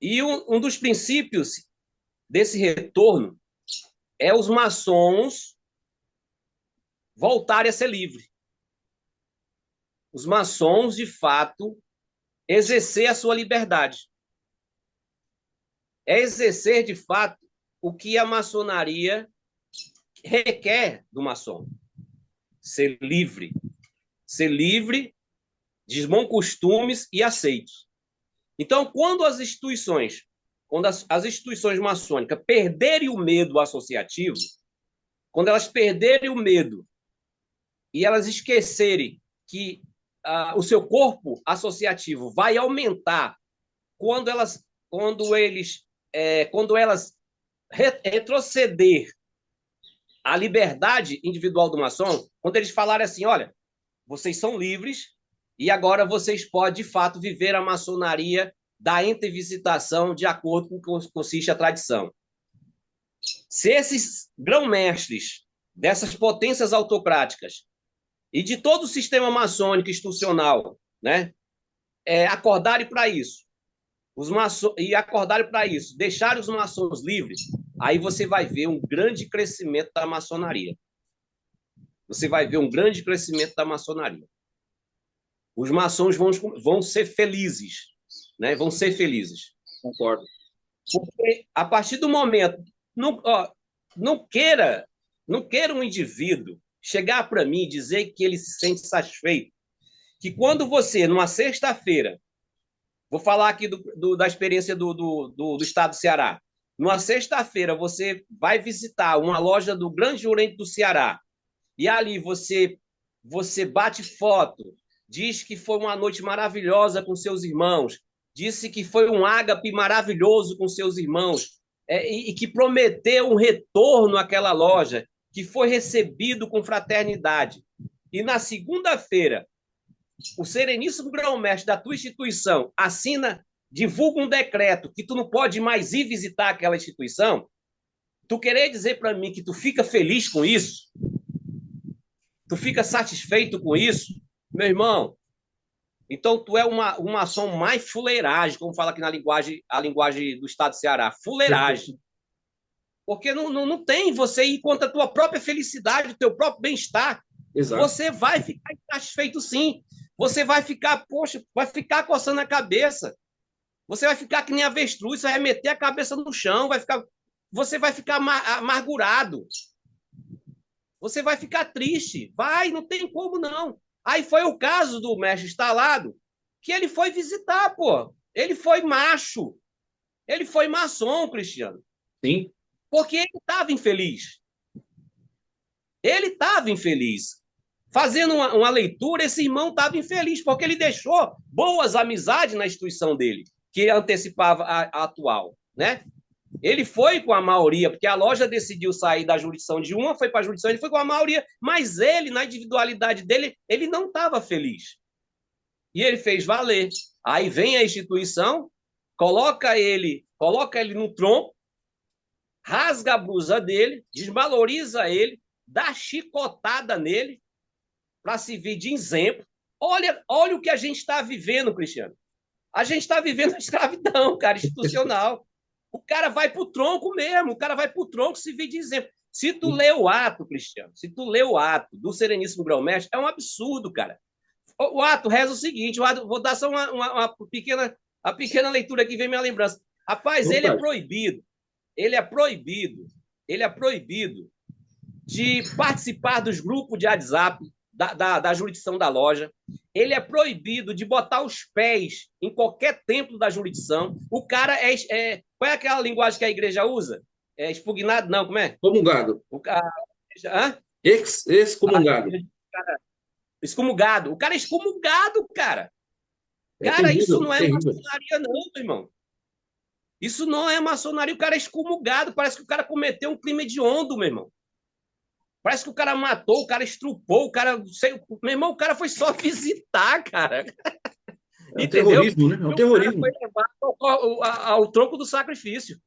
E um dos princípios desse retorno é os maçons voltarem a ser livres. Os maçons, de fato, exercer a sua liberdade. É exercer, de fato, o que a maçonaria requer do maçom. Ser livre. Ser livre, de bons costumes e aceitos. Então, quando as instituições maçônicas perderem o medo associativo, quando elas perderem o medo e elas esquecerem que o seu corpo associativo vai aumentar quando elas retroceder a liberdade individual do maçom, quando eles falarem assim, olha, vocês são livres e agora vocês podem, de fato, viver a maçonaria da intervisitação de acordo com o que consiste a tradição. Se esses grão-mestres dessas potências autocráticas e de todo o sistema maçônico institucional, né, acordarem para isso, deixarem os maçons livres, aí você vai ver um grande crescimento da maçonaria. Você vai ver um grande crescimento da maçonaria. Os maçons vão ser felizes, né? Vão ser felizes. Concordo. Porque a partir do momento, não queira um indivíduo chegar para mim e dizer que ele se sente satisfeito, que quando você, numa sexta-feira, vou falar aqui da experiência do estado do Ceará, numa sexta-feira você vai visitar uma loja do Grande Oriente do Ceará e ali você bate foto, diz que foi uma noite maravilhosa com seus irmãos, disse que foi um ágape maravilhoso com seus irmãos, e que prometeu um retorno àquela loja, que foi recebido com fraternidade. E na segunda-feira, o Sereníssimo Grão-Mestre da tua instituição assina, divulga um decreto que tu não pode mais ir visitar aquela instituição, tu querer dizer para mim que tu fica feliz com isso? Tu fica satisfeito com isso? Meu irmão, então tu é uma maçom mais fuleiragem, como fala aqui na linguagem, a linguagem do estado do Ceará, fuleiragem. Porque não tem você ir contra a tua própria felicidade, o teu próprio bem-estar. Exato. Você vai ficar insatisfeito sim. Você vai ficar, poxa, vai ficar coçando a cabeça. Você vai ficar que nem avestruz, você vai meter a cabeça no chão, você vai ficar amargurado. Você vai ficar triste. Vai, não tem como não. Aí foi o caso do mestre instalado, que ele foi visitar, pô. Ele foi macho. Ele foi maçom, Cristiano. Sim. Porque ele estava infeliz. Ele estava infeliz. Fazendo uma leitura, esse irmão estava infeliz, porque ele deixou boas amizades na instituição dele, que antecipava a atual, né? Ele foi com a maioria, porque a loja decidiu sair da jurisdição de uma, foi para a jurisdição, ele foi com a maioria, mas ele, na individualidade dele, ele não estava feliz. E ele fez valer. Aí vem a instituição, coloca ele no tronco, rasga a blusa dele, desvaloriza ele, dá chicotada nele, para servir de exemplo. Olha o que a gente está vivendo, Cristiano. A gente está vivendo a escravidão, cara, institucional. O cara vai para o tronco mesmo, o cara vai para o tronco servir de exemplo. Se tu lê o ato, Cristiano, se tu lê o ato do Sereníssimo Grão-Mestre, é um absurdo, cara. O ato reza o seguinte, vou dar só uma pequena leitura que vem minha lembrança. Rapaz, ele é proibido de participar dos grupos de WhatsApp da jurisdição da loja. Ele é proibido de botar os pés em qualquer templo da jurisdição. O cara qual é aquela linguagem que a igreja usa? É expugnado? Não, como é? Comungado. Excomungado. Excomungado. O cara é excomungado, cara. Cara, terrível, isso não é maçonaria, não, meu irmão. Isso não é maçonaria. O cara é excomungado. Parece que o cara cometeu um crime hediondo, meu irmão. Parece que o cara matou, o cara estrupou, o cara. Meu irmão, o cara foi só visitar, cara. É um terrorismo, né? É um terrorismo. O cara foi levado ao tronco do sacrifício.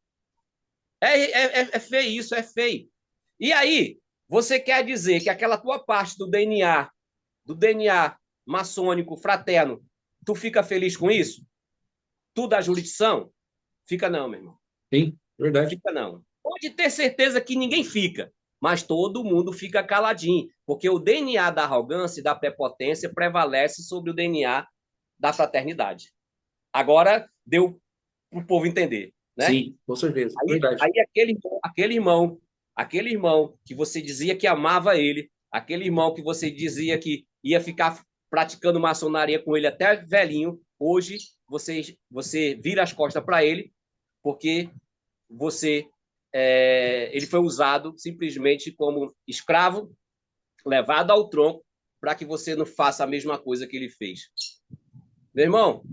É feio isso, é feio. E aí, você quer dizer que aquela tua parte do DNA maçônico fraterno, tu fica feliz com isso? Tu da jurisdição? Fica não, meu irmão. Sim, verdade. Fica não. Pode ter certeza que ninguém fica. Mas todo mundo fica caladinho, porque o DNA da arrogância e da prepotência prevalece sobre o DNA da fraternidade. Agora deu para o povo entender, né? Sim, com certeza, verdade. Aí aquele irmão que você dizia que amava ele, aquele irmão que você dizia que ia ficar praticando maçonaria com ele até velhinho, hoje você vira as costas para ele, porque ele foi usado simplesmente como escravo, levado ao tronco, para que você não faça a mesma coisa que ele fez. Meu irmão,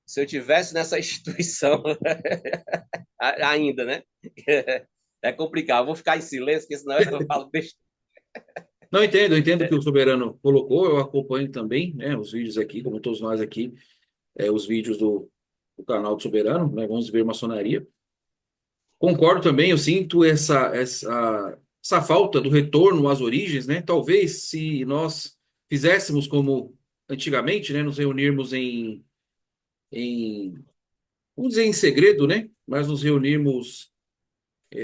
se eu tivesse nessa instituição ainda, né? É complicado. Eu vou ficar em silêncio, porque senão eu falo besteira. Não, eu entendo o que o Soberano colocou, eu acompanho também, né, os vídeos aqui, como todos nós aqui, os vídeos do canal do Soberano, né, vamos ver maçonaria. Concordo também, eu sinto essa falta do retorno às origens, né? Talvez se nós fizéssemos como antigamente, né? Nos reunirmos vamos dizer, em segredo, né? Mas nos reunirmos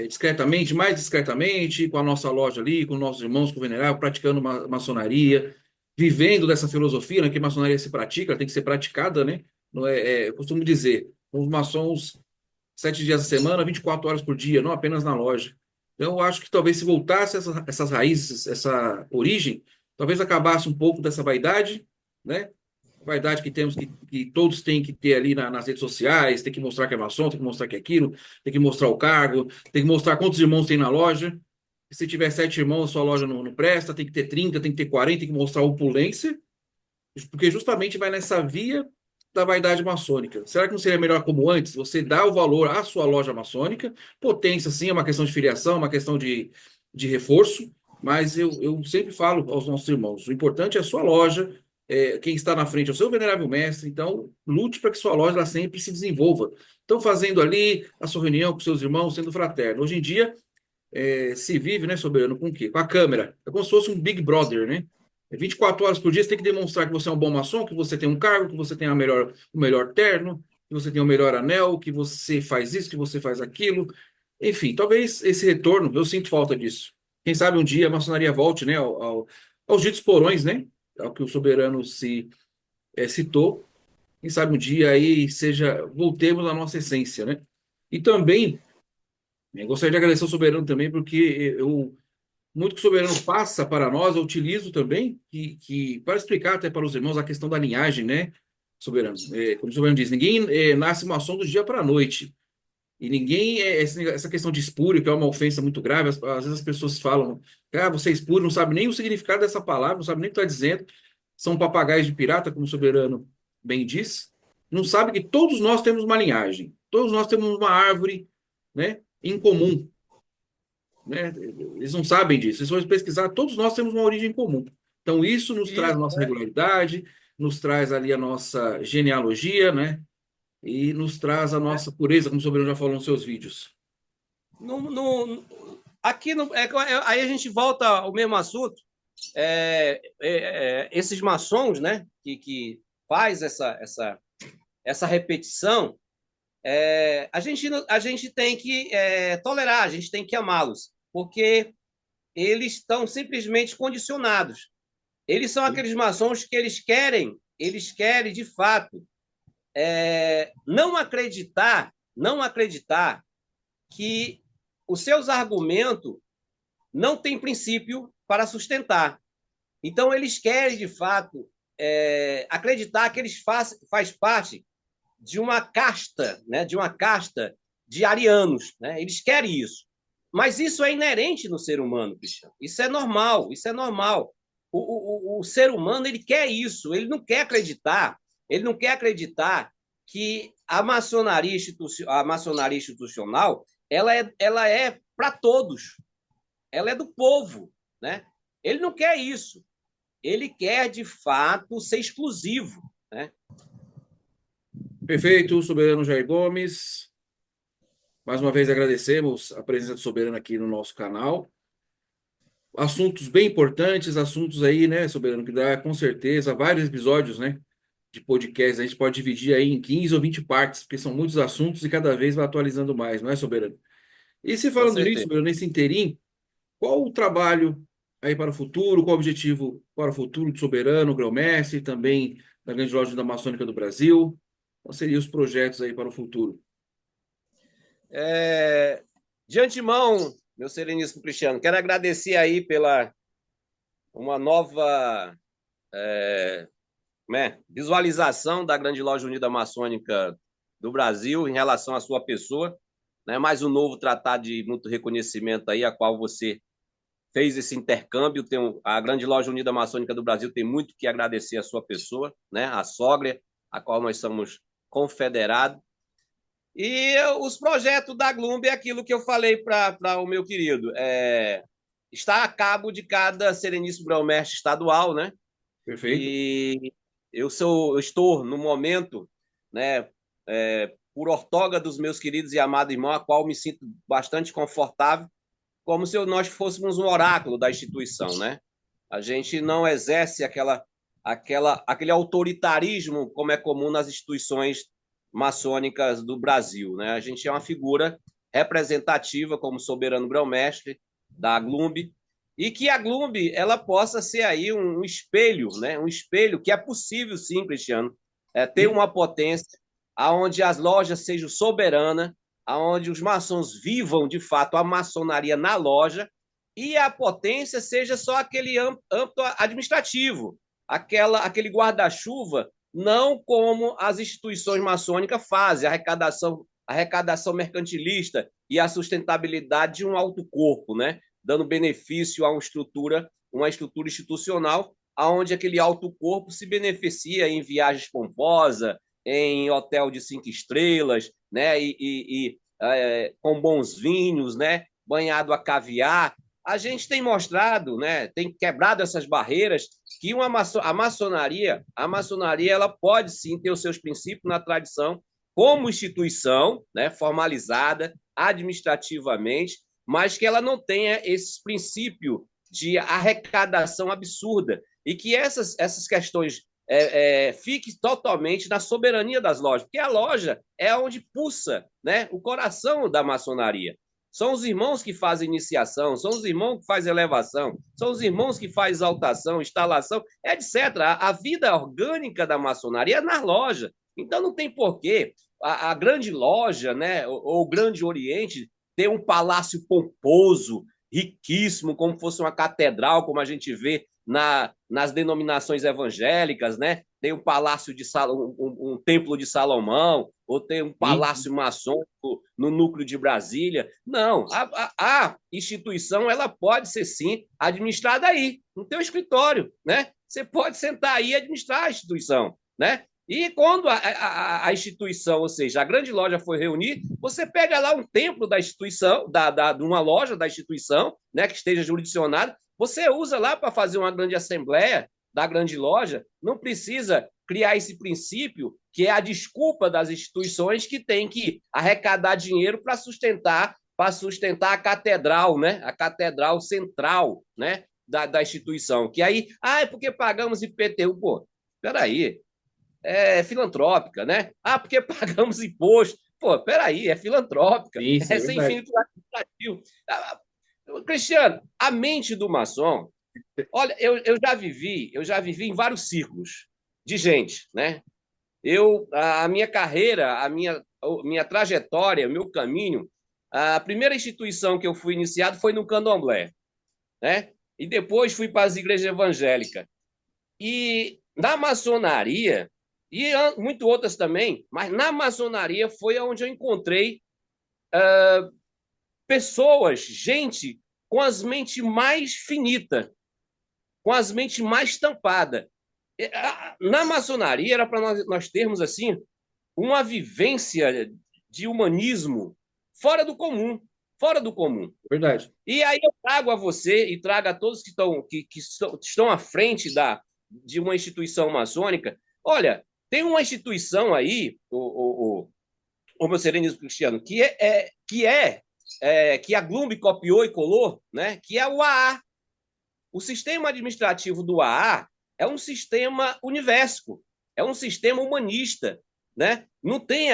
discretamente, mais discretamente, com a nossa loja ali, com nossos irmãos, com o venerável, praticando maçonaria, vivendo dessa filosofia, né? Que maçonaria se pratica, ela tem que ser praticada, né? Não eu costumo dizer, os maçons 7 dias da semana, 24 horas por dia, não apenas na loja. Então, eu acho que talvez se voltasse essas raízes, essa origem, talvez acabasse um pouco dessa vaidade, né? Vaidade que temos, que todos têm que ter ali nas redes sociais, tem que mostrar que é maçom, tem que mostrar que é aquilo, tem que mostrar o cargo, tem que mostrar quantos irmãos tem na loja. Se tiver 7 irmãos, sua loja não presta, tem que ter 30, tem que ter 40, tem que mostrar opulência, porque justamente vai nessa via da vaidade maçônica. Será que não seria melhor como antes? Você dá o valor à sua loja maçônica, potência sim, é uma questão de filiação, uma questão de reforço, mas eu sempre falo aos nossos irmãos, o importante é a sua loja, quem está na frente é o seu venerável mestre, então lute para que sua loja ela sempre se desenvolva. Então, fazendo ali a sua reunião com seus irmãos, sendo fraterno. Hoje em dia, se vive, né, soberano, com o quê? Com a câmera. É como se fosse um Big Brother, né? 24 horas por dia você tem que demonstrar que você é um bom maçom, que você tem um cargo, que você tem o melhor terno, que você tem o melhor anel, que você faz isso, que você faz aquilo. Enfim, talvez esse retorno, eu sinto falta disso. Quem sabe um dia a maçonaria volte, né, aos ditos porões, né? Ao que o soberano citou. Quem sabe um dia aí voltemos à nossa essência, né? E também, gostaria de agradecer ao soberano também, porque muito que o soberano passa para nós, eu utilizo também, para explicar até para os irmãos a questão da linhagem, né, soberano? Como o soberano diz, ninguém nasce maçom do dia para a noite. E ninguém, essa questão de espúrio, que é uma ofensa muito grave, às vezes as pessoas falam, você é espúrio, não sabe nem o significado dessa palavra, não sabe nem o que está dizendo, são papagaios de pirata, como o soberano bem diz, não sabe que todos nós temos uma linhagem, todos nós temos uma árvore, né, em comum, né? Eles não sabem disso. Eles vão pesquisar, todos nós temos uma origem comum. Então, isso nos traz a Isso, nossa né? regularidade, nos traz ali a nossa genealogia, né? E nos traz a nossa pureza, como o Soberano já falou nos seus vídeos. No, no, aqui aí a gente volta ao mesmo assunto. Esses maçons, né, que faz essa repetição, a gente tem que tolerar, a gente tem que amá-los, porque eles estão simplesmente condicionados. Eles são aqueles maçons que eles querem de fato não acreditar que os seus argumentos não têm princípio para sustentar. Então, eles querem, de fato, acreditar que eles faz parte de uma casta, né, de uma casta de arianos. Né? Eles querem isso. Mas isso é inerente no ser humano, Cristiano. Isso é normal, isso é normal. O ser humano ele quer isso, ele não quer acreditar que a maçonaria institucional ela é para todos, ela é do povo, né? Ele não quer isso, ele quer de fato ser exclusivo, né? Perfeito, Soberano Jair Gomes. Mais uma vez agradecemos a presença do Soberano aqui no nosso canal. Assuntos bem importantes, assuntos aí, né, Soberano, que dá com certeza vários episódios, né, de podcast. A gente pode dividir aí em 15 ou 20 partes, porque são muitos assuntos e cada vez vai atualizando mais, não é, Soberano? E se Com falando nisso, certeza. Soberano, nesse inteirinho, qual o trabalho aí para o futuro? Qual o objetivo para o futuro do Soberano, Grão-Mestre, também da Grande Loja da Maçônica do Brasil? Quais seriam os projetos aí para o futuro? De antemão, meu sereníssimo Cristiano, quero agradecer aí pela uma nova visualização da Grande Loja Unida Maçônica do Brasil em relação à sua pessoa, né? Mais um novo tratado de mútuo reconhecimento aí, a qual você fez esse intercâmbio. A Grande Loja Unida Maçônica do Brasil tem muito que agradecer a sua pessoa, né? A Soglia, a qual nós somos confederados. E os projetos da Glumb é aquilo que eu falei para o meu querido. Está a cabo de cada Sereníssimo Grão-Mestre estadual, né? Perfeito? E eu estou, no momento, né, por ortoga dos meus queridos e amados irmãos, a qual me sinto bastante confortável, como se nós fôssemos um oráculo da instituição, né? A gente não exerce aquele autoritarismo como é comum nas instituições maçônicas do Brasil, né? A gente é uma figura representativa como soberano grão-mestre da Glumb, e que a Glumb ela possa ser aí um espelho, né? Um espelho que é possível sim, Cristiano, ter Sim. uma potência aonde as lojas sejam soberanas, aonde os maçons vivam de fato a maçonaria na loja e a potência seja só aquele âmbito administrativo, aquele guarda-chuva, não como as instituições maçônicas fazem, a arrecadação mercantilista e a sustentabilidade de um alto corpo, né? Dando benefício a uma estrutura institucional, onde aquele alto corpo se beneficia em viagens pomposas, em hotel de 5 estrelas, né? Com bons vinhos, né? Banhado a caviar. A gente tem mostrado, né? Tem quebrado essas barreiras que a maçonaria ela pode sim ter os seus princípios na tradição como instituição, né? Formalizada administrativamente, mas que ela não tenha esse princípio de arrecadação absurda e que essas questões fiquem totalmente na soberania das lojas, porque a loja é onde pulsa, né, o coração da maçonaria. São os irmãos que fazem iniciação, são os irmãos que fazem elevação, são os irmãos que fazem exaltação, instalação, etc. A vida orgânica da maçonaria é na loja. Então não tem porquê a grande loja, né, ou o Grande Oriente ter um palácio pomposo, riquíssimo, como fosse uma catedral, como a gente vê nas denominações evangélicas, né? Tem um palácio de um templo de Salomão, ou tem um palácio maçônico no núcleo de Brasília. Não, a instituição ela pode ser sim administrada aí, no teu escritório, né? Você pode sentar aí e administrar a instituição, né? E quando a instituição, ou seja, a grande loja foi reunir, você pega lá um templo da instituição, de uma loja da instituição, né, que esteja jurisdicionada, você usa lá para fazer uma grande assembleia da grande loja, não precisa criar esse princípio que é a desculpa das instituições que tem que arrecadar dinheiro para sustentar a catedral, né, a catedral central, né, da instituição. Que aí, é porque pagamos IPTU, pô, peraí, filantrópica, né? Porque pagamos imposto. Pô, peraí, é filantrópica, Isso, é sem verdade. fins lucrativos. Cristiano, a mente do maçom, olha, eu já vivi em vários círculos de gente, né? A minha carreira, a minha trajetória, o meu caminho, a primeira instituição que eu fui iniciado foi no Candomblé, né? E depois fui para as igrejas evangélicas. E na maçonaria, e muito outras também, mas na maçonaria foi onde eu encontrei pessoas, gente com as mentes mais finitas, com as mentes mais tampadas. Na maçonaria era para nós termos assim uma vivência de humanismo fora do comum, fora do comum. Verdade. E aí eu trago a você e trago a todos que estão à frente de uma instituição maçônica. Olha, tem uma instituição aí, o meu serenismo cristiano, que a Globo copiou e colou, né? Que é o AA. O sistema administrativo do AA é um sistema universo, é um sistema humanista, né? Não tem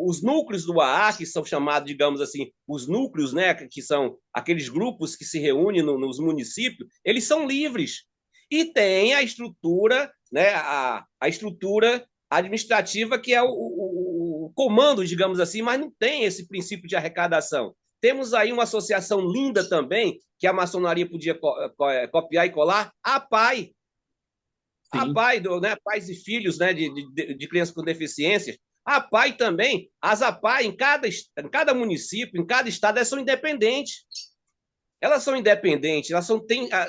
os núcleos do AA, que são chamados, digamos assim, os núcleos, né? Que são aqueles grupos que se reúnem nos municípios, eles são livres. E tem a estrutura, né? A estrutura administrativa, que é o comando, digamos assim, mas não tem esse princípio de arrecadação. Temos aí uma associação linda também, que a maçonaria podia copiar e colar, a PAI. A Sim, PAI, né, pais e filhos, né, de crianças com deficiências. A PAI também, as APAI em cada município, em cada estado, elas são independentes. Elas são independentes,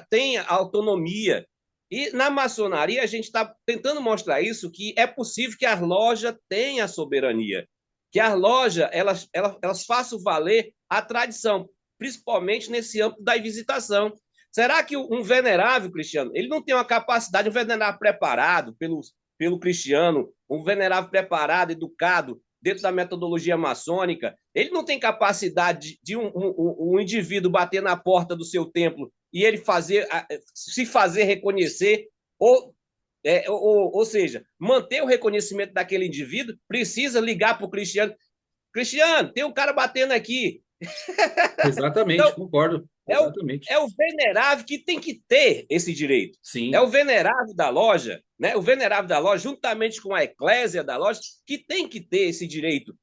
têm autonomia. E na maçonaria a gente está tentando mostrar isso, que é possível que as lojas tenham soberania, que as lojas elas façam valer a tradição, principalmente nesse âmbito da visitação. Será que um venerável cristiano, ele não tem uma capacidade, um venerável preparado pelo cristiano, um venerável preparado, educado, dentro da metodologia maçônica, ele não tem capacidade de um indivíduo bater na porta do seu templo e ele se fazer reconhecer, ou seja, manter o reconhecimento daquele indivíduo, precisa ligar para o cristiano. Cristiano, tem um cara batendo aqui. exatamente, Então, concordo. é o, Exatamente. é o venerável que tem que ter esse direito. É Sim, o venerável da loja, né? O venerável da loja, juntamente com a eclésia da loja, que tem que ter esse direito.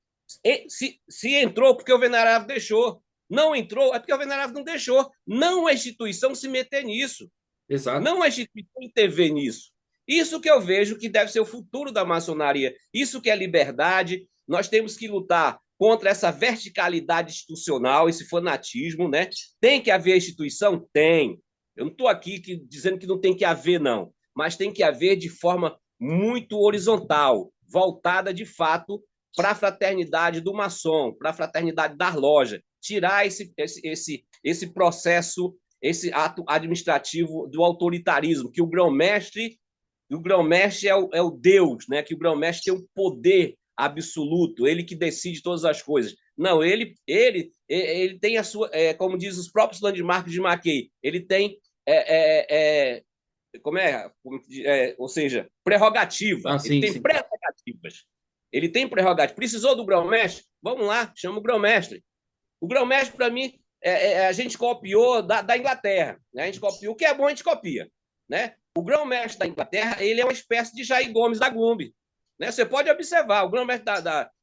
Se entrou porque o venerável deixou, não entrou é porque o venerável não deixou. Não a instituição se meter nisso. exato. Não a instituição intervir nisso. Isso que eu vejo que deve ser o futuro da maçonaria. Isso que é liberdade. Nós temos que lutar contra essa verticalidade institucional, esse fanatismo, né? Tem que haver instituição? Tem. Eu não estou aqui dizendo que não tem que haver, não, mas tem que haver de forma muito horizontal, voltada de fato para a fraternidade do maçom, para a fraternidade da loja, tirar esse processo, esse ato administrativo do autoritarismo, que o grão-mestre é o Deus, né? Que o grão-mestre tem um poder absoluto, ele que decide todas as coisas. Não, ele tem a sua, como diz os próprios landmarks de Mackay, ele tem como ou seja, prerrogativa. Ah, Ele sim, tem sim. prerrogativas. Ele tem prerrogativa. Precisou do grão-mestre? Vamos lá, chama o grão-mestre. O grão-mestre, para mim, a gente copiou da Inglaterra. Né? A gente copiou. O que é bom, a gente copia. Né? O grão-mestre da Inglaterra, ele é uma espécie de Jair Gomes da Glumbe. Né? Você pode observar, o grão-mestre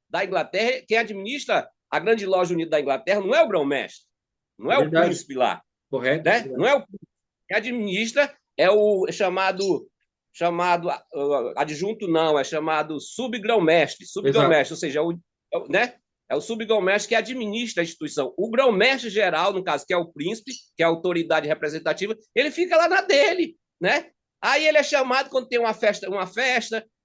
da Inglaterra, quem administra a grande loja unida da Inglaterra, não é o grão-mestre, não É é o verdade. príncipe lá. Correto. Né? Não é o príncipe. Quem administra é o chamado adjunto, não, é chamado subgrão-mestre, Exato. ou seja, né? É o subgrão-mestre que administra a instituição. O grão-mestre geral, no caso, que é o príncipe, que é a autoridade representativa, ele fica lá na dele, né? Aí ele é chamado quando tem uma festa,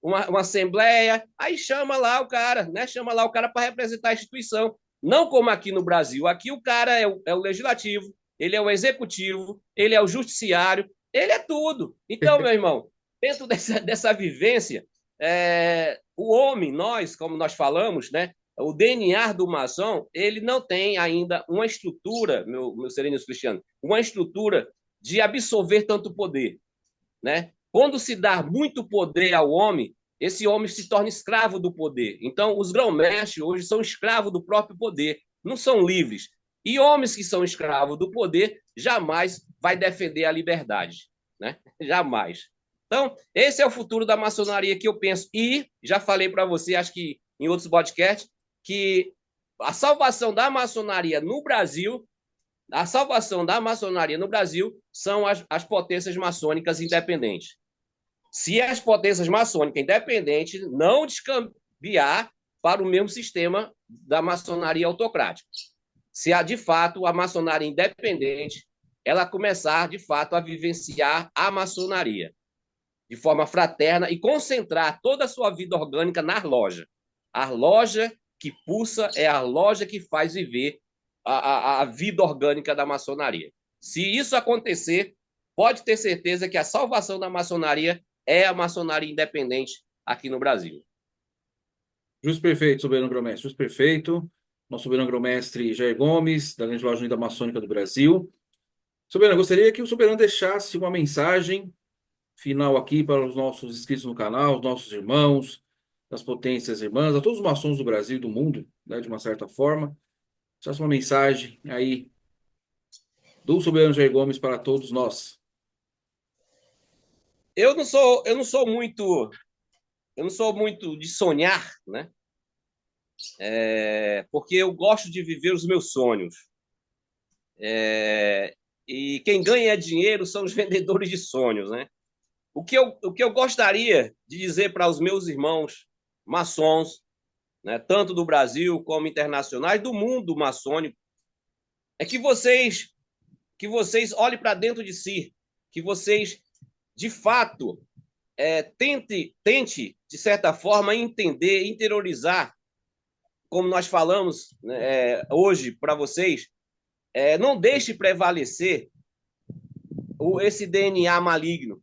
uma assembleia, aí chama lá o cara, né? Chama lá o cara para representar a instituição. Não como aqui no Brasil. Aqui o cara é o legislativo, ele é o executivo, ele é o judiciário, ele é tudo. Então, meu irmão, dentro dessa vivência, o homem, nós, como nós falamos, né? O DNA do maçom, ele não tem ainda uma estrutura, meu Sereníssimo Cristiano, uma estrutura de absorver tanto poder, né? Quando se dá muito poder ao homem, esse homem se torna escravo do poder. Então, os grão-mestres hoje são escravos do próprio poder, não são livres. E homens que são escravos do poder jamais vai defender a liberdade, né? Jamais. Então, esse é o futuro da maçonaria que eu penso. E já falei para você, acho que em outros podcasts, que a salvação da maçonaria no Brasil, são as potências maçônicas independentes. Se as potências maçônicas independentes não descambiar para o mesmo sistema da maçonaria autocrática. Se de fato a maçonaria independente ela começar de fato a vivenciar a maçonaria de forma fraterna e concentrar toda a sua vida orgânica na loja. A loja que pulsa é a loja que faz viver a vida orgânica da maçonaria. Se isso acontecer, pode ter certeza que a salvação da maçonaria é a maçonaria independente aqui no Brasil. Justo perfeito, soberano grão-mestre. Justo perfeito. Nosso soberano grão-mestre Jair Gomes, da Grande Loja Unida Maçônica do Brasil. Soberano, gostaria que o soberano deixasse uma mensagem final aqui para os nossos inscritos no canal, os nossos irmãos, das potências irmãs, a todos os maçons do Brasil e do mundo, né, de uma certa forma. Deixasse uma mensagem aí do soberano Jair Gomes para todos nós. Eu não sou muito de sonhar, né? Porque eu gosto de viver os meus sonhos. E quem ganha dinheiro são os vendedores de sonhos, né? O que eu gostaria de dizer para os meus irmãos maçons, né, tanto do Brasil como internacionais, do mundo maçônico, é que vocês olhem para dentro de si, que vocês, de fato, tente, de certa forma, entender, interiorizar, como nós falamos, né, hoje para vocês, não deixe prevalecer esse DNA maligno,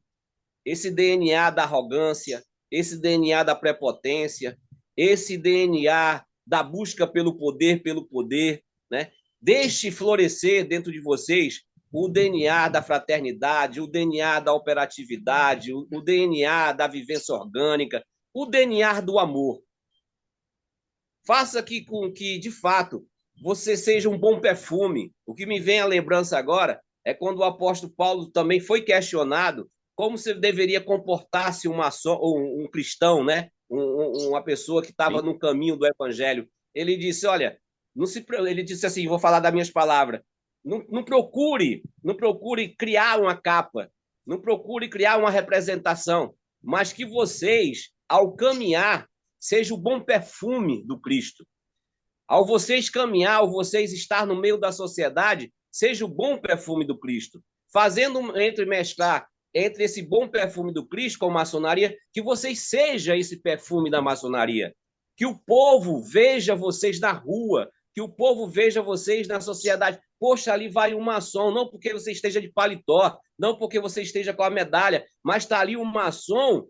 esse DNA da arrogância, esse DNA da prepotência, esse DNA da busca pelo poder, né? Deixe florescer dentro de vocês o DNA da fraternidade, o DNA da operatividade, o DNA da vivência orgânica, o DNA do amor. Faça com que, de fato, você seja um bom perfume. O que me vem à lembrança agora é quando o apóstolo Paulo também foi questionado como se deveria comportar-se um cristão, né? Uma pessoa que estava Sim. no caminho do evangelho. Ele disse, olha, ele disse assim, vou falar das minhas palavras, não procure criar uma capa, não procure criar uma representação, mas que vocês, ao caminhar, seja o bom perfume do Cristo. Ao vocês caminhar, ao vocês estar no meio da sociedade, seja o bom perfume do Cristo. fazendo entremesclar entre esse bom perfume do Cristo com a maçonaria, que vocês sejam esse perfume da maçonaria. Que o povo veja vocês na rua, que o povo veja vocês na sociedade. Poxa, ali vai um maçom, não porque você esteja de paletó, não porque você esteja com a medalha, mas está ali um maçom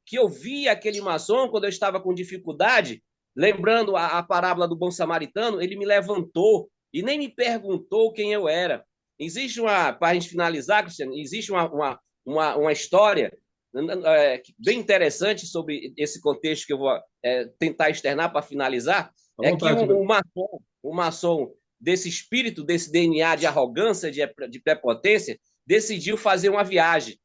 que eu vi aquele maçom quando eu estava com dificuldade, lembrando a parábola do bom samaritano, ele me levantou e nem me perguntou quem eu era. Existe para a gente finalizar, Cristiano, existe uma história bem interessante sobre esse contexto que eu vou tentar externar para finalizar, é que o maçom, desse espírito, desse DNA de arrogância, de prepotência, decidiu fazer uma viagem.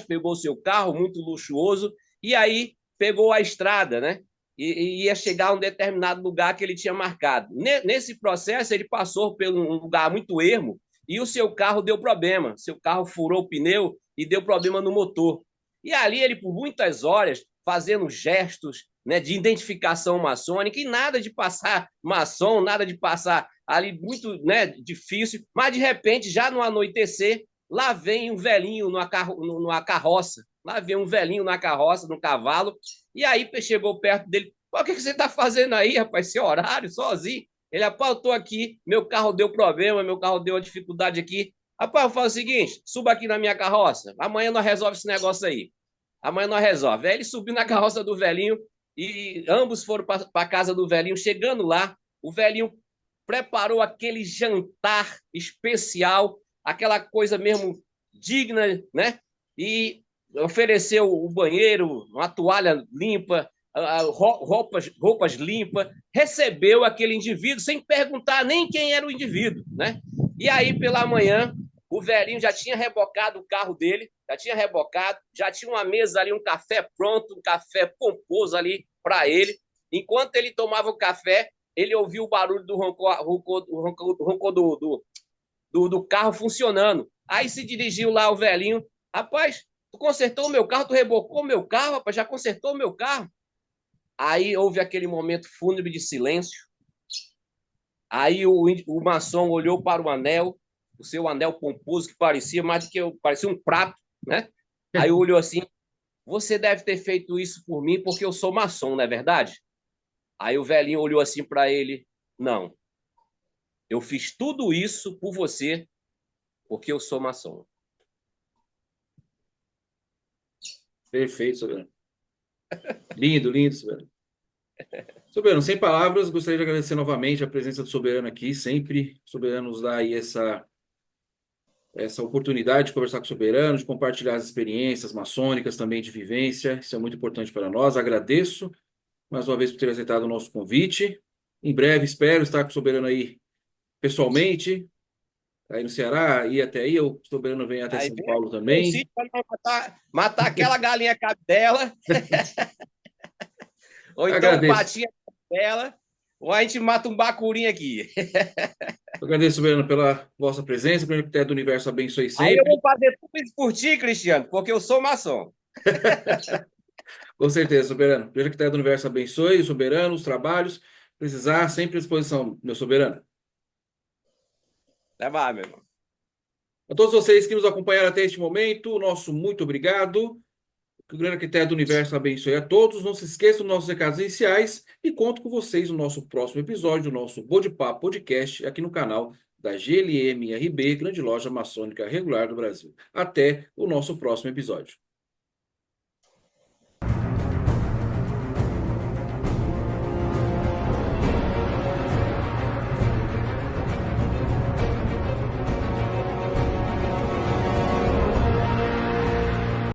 Pegou o seu carro muito luxuoso e aí pegou a estrada, né? E ia chegar a um determinado lugar que ele tinha marcado. Nesse processo, ele passou por um lugar muito ermo e o seu carro deu problema. Seu carro furou o pneu e deu problema no motor. E ali ele, por muitas horas, fazendo gestos, né, de identificação maçônica e nada de passar maçom, nada de passar ali muito, né, difícil, mas de repente, já no anoitecer, lá vem um velhinho numa carroça, no cavalo, e aí chegou perto dele, o que você está fazendo aí, rapaz, esse horário, sozinho? Ele, rapaz, eu estou aqui, meu carro deu problema, meu carro deu uma dificuldade aqui. Rapaz, eu falo o seguinte, suba aqui na minha carroça, amanhã nós resolvemos esse negócio aí. Amanhã nós resolve. Aí ele subiu na carroça do velhinho e ambos foram para a casa do velhinho. Chegando lá, o velhinho preparou aquele jantar especial, aquela coisa mesmo digna, né? E ofereceu o banheiro, uma toalha limpa, roupas limpas, recebeu aquele indivíduo sem perguntar nem quem era o indivíduo, né? E aí, pela manhã, o velhinho já tinha rebocado o carro dele, já tinha uma mesa ali, um café pronto, um café pomposo ali para ele. Enquanto ele tomava o café, ele ouviu o barulho do roncor do carro funcionando. Aí se dirigiu lá o velhinho, rapaz, tu consertou o meu carro, tu rebocou o meu carro, rapaz, já consertou o meu carro? Aí houve aquele momento fúnebre de silêncio. Aí o maçom olhou para o anel, o seu anel pomposo, que parecia mais do que parecia um prato, né? Aí olhou assim, você deve ter feito isso por mim porque eu sou maçom, não é verdade? Aí o velhinho olhou assim para ele, não, eu fiz tudo isso por você porque eu sou maçom. Perfeito, Soberano. Lindo, lindo, Soberano. Soberano, sem palavras, gostaria de agradecer novamente a presença do Soberano aqui, sempre. O Soberano nos dá aí essa oportunidade de conversar com o Soberano, de compartilhar as experiências maçônicas também de vivência. Isso é muito importante para nós. Agradeço mais uma vez por ter aceitado o nosso convite. Em breve, espero estar com o Soberano aí pessoalmente, aí no Ceará, ir até aí. O Soberano vem até Aí São vem Paulo o também. sítio para matar aquela galinha cabidela, ou então um Agradeço. patinha cabidela, ou a gente mata um bacurinho aqui. Eu agradeço, Soberano, pela vossa presença. O Grande Arquiteto do Universo abençoe Aí eu vou sempre. fazer tudo isso por ti, Cristiano, porque eu sou maçom. Com certeza, Soberano. O Grande Arquiteto do Universo abençoe o Soberano, os trabalhos. Precisar, sempre à disposição, meu Soberano. Até mais, meu irmão. A todos vocês que nos acompanharam até este momento, nosso muito obrigado. Que o Grande Arquiteto do Universo abençoe a todos. Não se esqueçam dos nossos recados iniciais e conto com vocês no nosso próximo episódio do nosso Bode-Papo Podcast aqui no canal da GLM RB, Grande Loja Maçônica Regular do Brasil. Até o nosso próximo episódio.